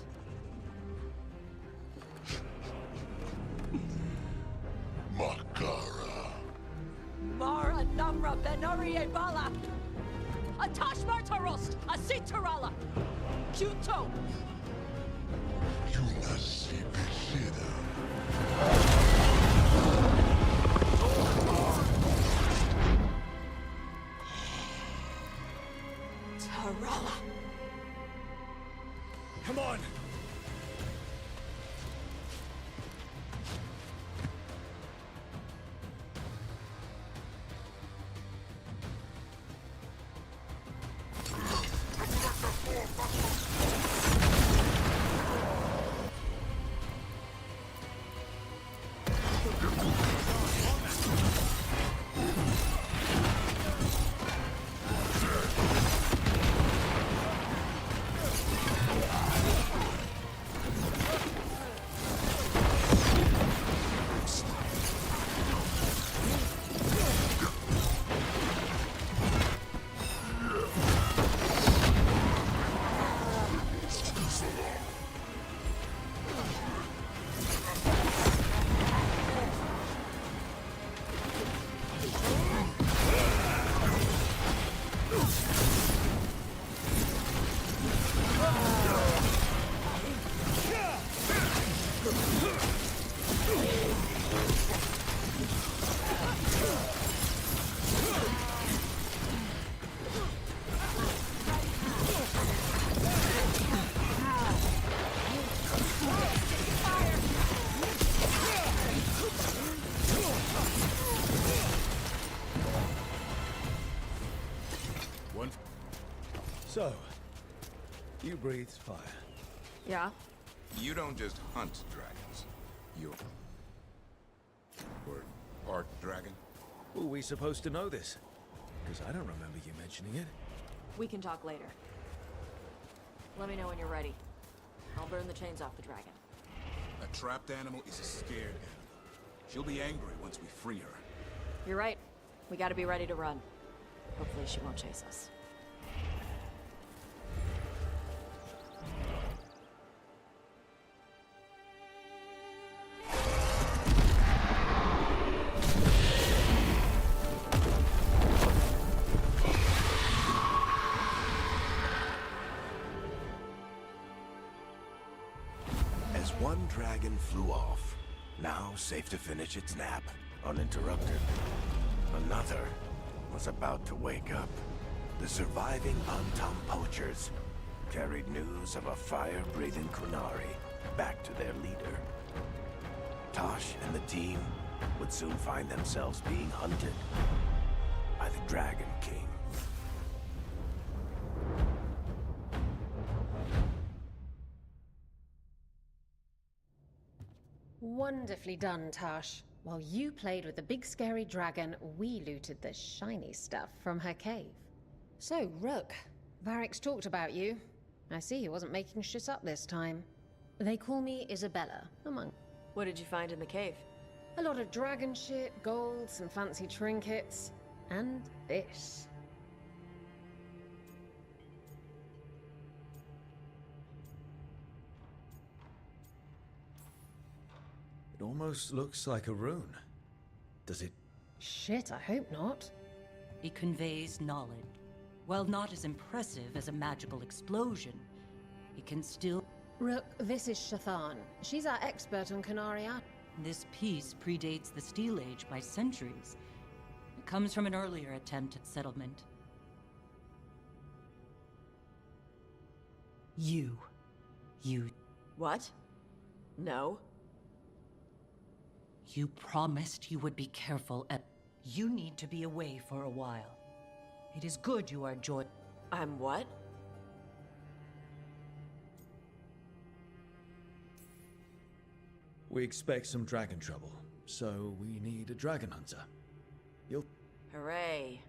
Makara. Mara Namra Benarie Bala! Atash Martarost! Asitarala! Juto! Yunasi Bishida. Tarala! Come on! So, you breathe fire. Yeah? You don't just hunt dragons. You're... Or Arch Dragon? Were we supposed to know this? Because I don't remember you mentioning it. We can talk later. Let me know when you're ready. I'll burn the chains off the dragon. A trapped animal is a scared animal. She'll be angry once we free her. You're right. We gotta be ready to run. Hopefully she won't chase us. One dragon flew off, now safe to finish its nap, uninterrupted. Another was about to wake up. The surviving Untom poachers carried news of a fire-breathing Kunari back to their leader. Tosh and the team would soon find themselves being hunted by the Dragon King. Wonderfully done, Tash. While you played with the big scary dragon, we looted the shiny stuff from her cave. So, Rook, Varric's talked about you. I see he wasn't making shit up this time. They call me Isabella, among... What did you find in the cave? A lot of dragon shit, gold, some fancy trinkets, and this. It almost looks like a rune. Does it? Shit, I hope not. It conveys knowledge. While not as impressive as a magical explosion, it can still... Rook, this is Shathan. She's our expert on Canaria. This piece predates the Steel Age by centuries. It comes from an earlier attempt at settlement. You. What? No. You promised you would be careful and you need to be away for a while. It is good you are joy. I'm what? We expect some dragon trouble, so we need a dragon hunter. You'll... Hooray.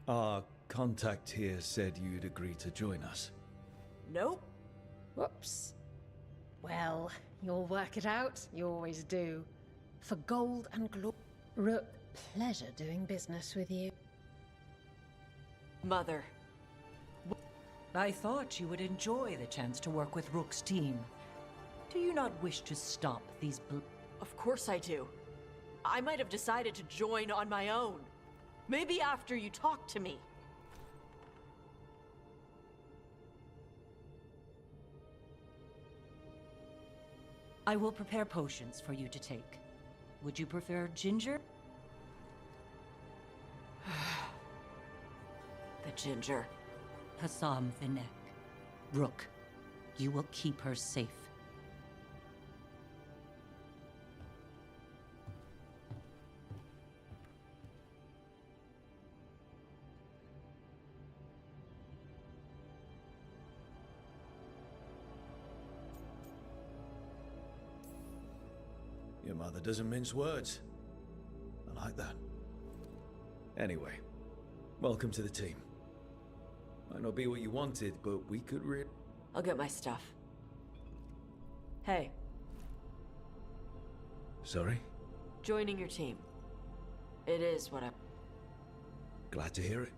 Our contact here said you'd agree to join us. Nope. Whoops. Well, you'll work it out. You always do. For gold and glory. Rook, pleasure doing business with you. Mother. I thought you would enjoy the chance to work with Rook's team. Do you not wish to stop these Of course I do. I might have decided to join on my own. Maybe after you talk to me. I will prepare potions for you to take. Would you prefer ginger? The ginger. Hassam Vinek. Rook, you will keep her safe. Your mother doesn't mince words. I like that. Anyway, welcome to the team. Might not be what you wanted, but we could I'll get my stuff. Hey. Sorry? Joining your team. It is what I... Glad to hear it.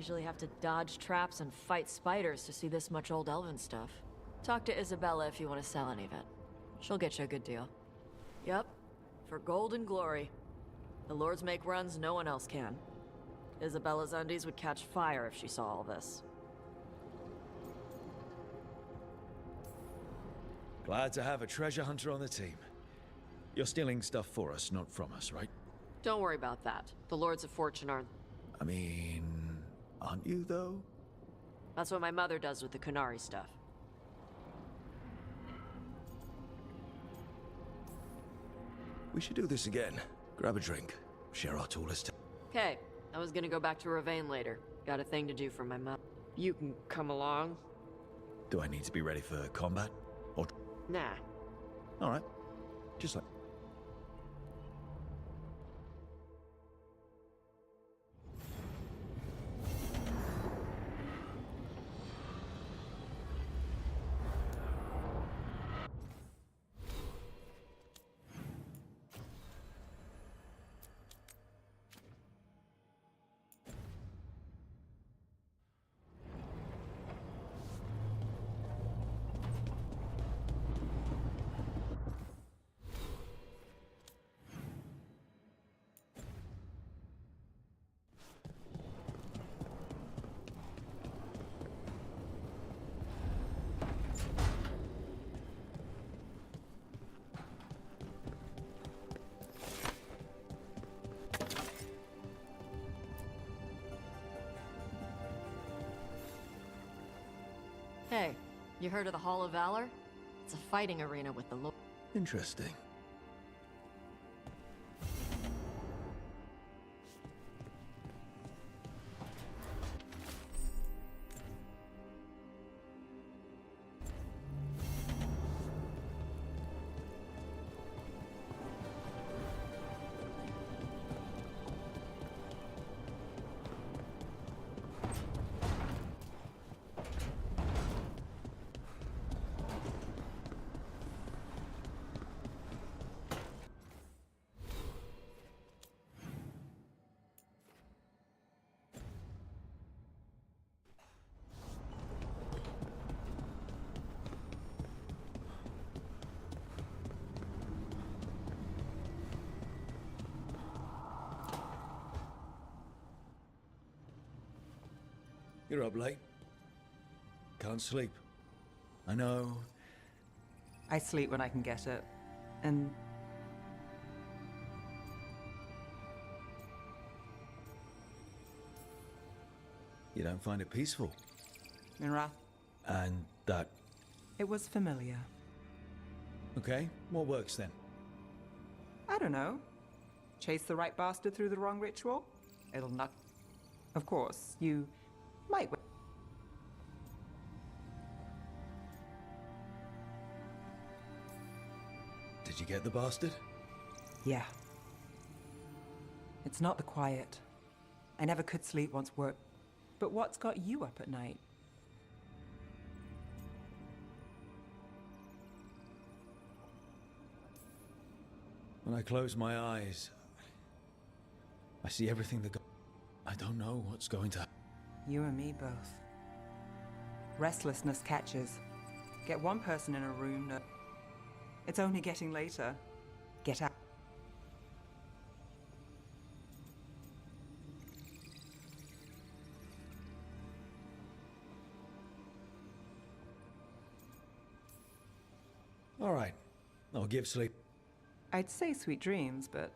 Usually have to dodge traps and fight spiders to see this much old elven stuff. Talk to Isabella if you want to sell any of it. She'll get you a good deal. Yep, for gold and glory. The lords make runs no one else can. Isabella's undies would catch fire if she saw all this. Glad to have a treasure hunter on the team. You're stealing stuff for us, not from us, right? Don't worry about that. The lords of fortune are... I mean, aren't you, though? That's what my mother does with the Kunari stuff. We should do this again. Grab a drink. Share our tallest... Okay, I was gonna go back to Ravane later. Got a thing to do for my mom. You can come along. Do I need to be ready for combat? Or... Nah. Alright. Just like... Hey, you heard of the Hall of Valor? It's a fighting arena with the Lord. Interesting. You're up late. Can't sleep. I know. I sleep when I can get it. And You don't find it peaceful. Mira, And that... it was familiar. Okay, what works then? I don't know. Chase the right bastard through the wrong ritual? It'll not... Of course, you might... Did you get the bastard? Yeah. It's not the quiet. I never could sleep once work. But what's got you up at night? When I close my eyes, I see everything that I don't know what's going to... You and me both. Restlessness catches. Get one person in a room, it's only getting later. Get out. All right, I'll give sleep. I'd say sweet dreams, but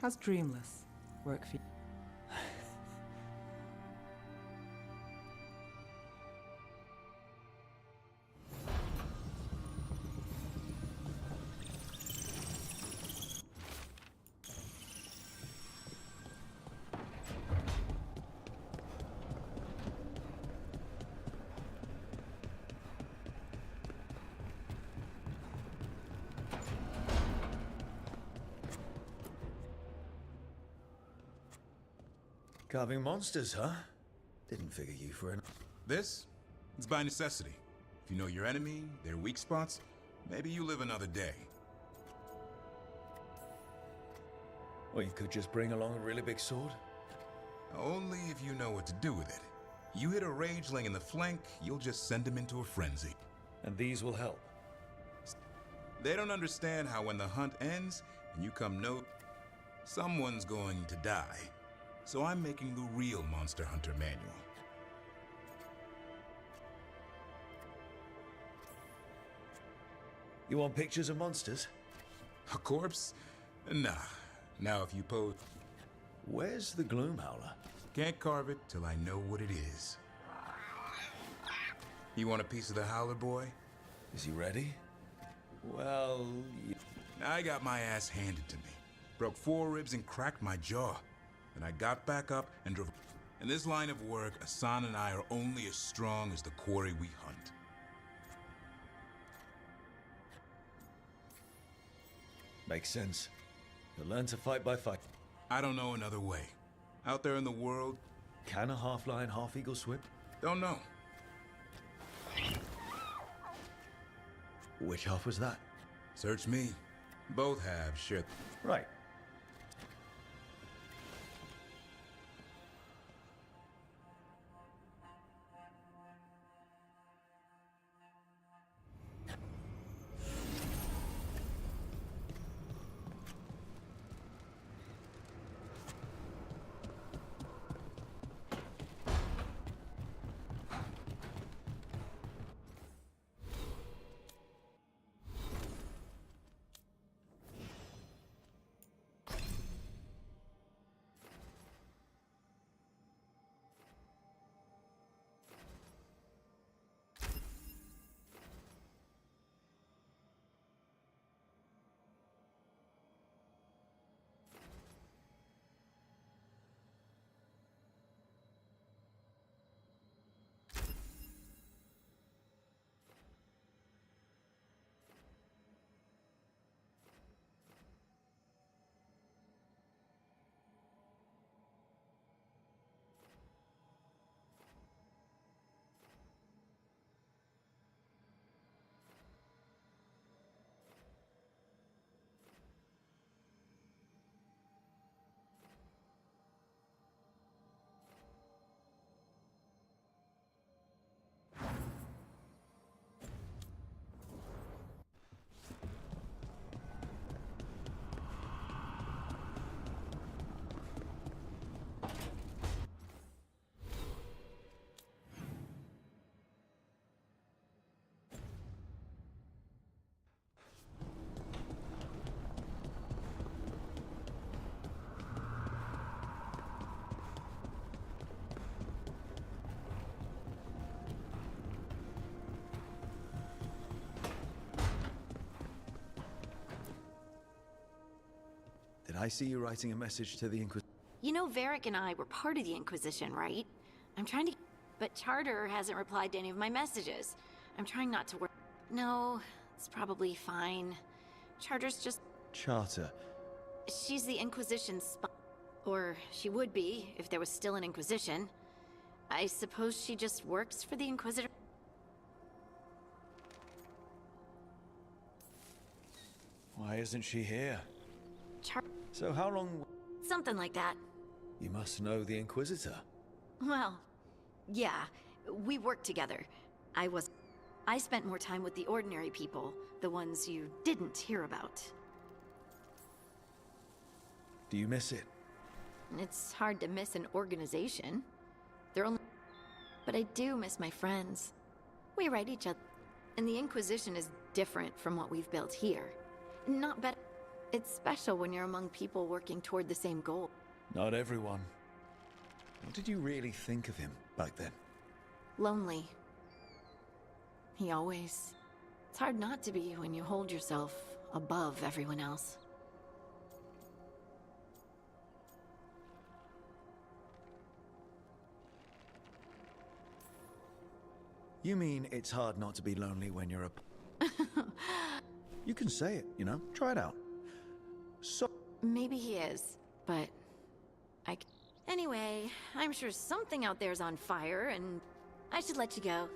how's dreamless work for you? Carving monsters, huh? Didn't figure you for an... This? It's by necessity. If you know your enemy, their weak spots, maybe you live another day. Or you could just bring along a really big sword. Only if you know what to do with it. You hit a rageling in the flank, you'll just send him into a frenzy. And these will help. They don't understand how when the hunt ends and you come someone's going to die. So I'm making the real Monster Hunter manual. You want pictures of monsters? A corpse? Nah. Now if you pose... Where's the Gloomhowler? Can't carve it till I know what it is. You want a piece of the Howler boy? Is he ready? Well... I got my ass handed to me. Broke 4 ribs and cracked my jaw. Then I got back up and drove... In this line of work, Asan and I are only as strong as the quarry we hunt. Makes sense. You'll learn to fight by fight. I don't know another way. Out there in the world... Can a half-lion, half-eagle swim? Don't know. Which half was that? Search me. Both have shit. Right. Did I see you writing a message to the Inquisition? You know Varric and I were part of the Inquisition, right? I'm trying to... But Charter hasn't replied to any of my messages. I'm trying not to work... No, it's probably fine. Charter's just... Charter. She's the Inquisition's spy. Or she would be, if there was still an Inquisition. I suppose she just works for the Inquisitor. Why isn't she here? Char... So how long... Something like that. You must know the Inquisitor. Well, yeah, we worked together. I spent more time with the ordinary people, the ones you didn't hear about. Do you miss it? It's hard to miss an organization. They're only... But I do miss my friends. We write each other. And the Inquisition is different from what we've built here. Not better. It's special when you're among people working toward the same goal. Not everyone. What did you really think of him back then? Lonely. He always... It's hard not to be when you hold yourself above everyone else. You mean it's hard not to be lonely when you're a... You can say it, you know? Try it out. So... Maybe he is, but... Anyway, I'm sure something out there's on fire, and I should let you go.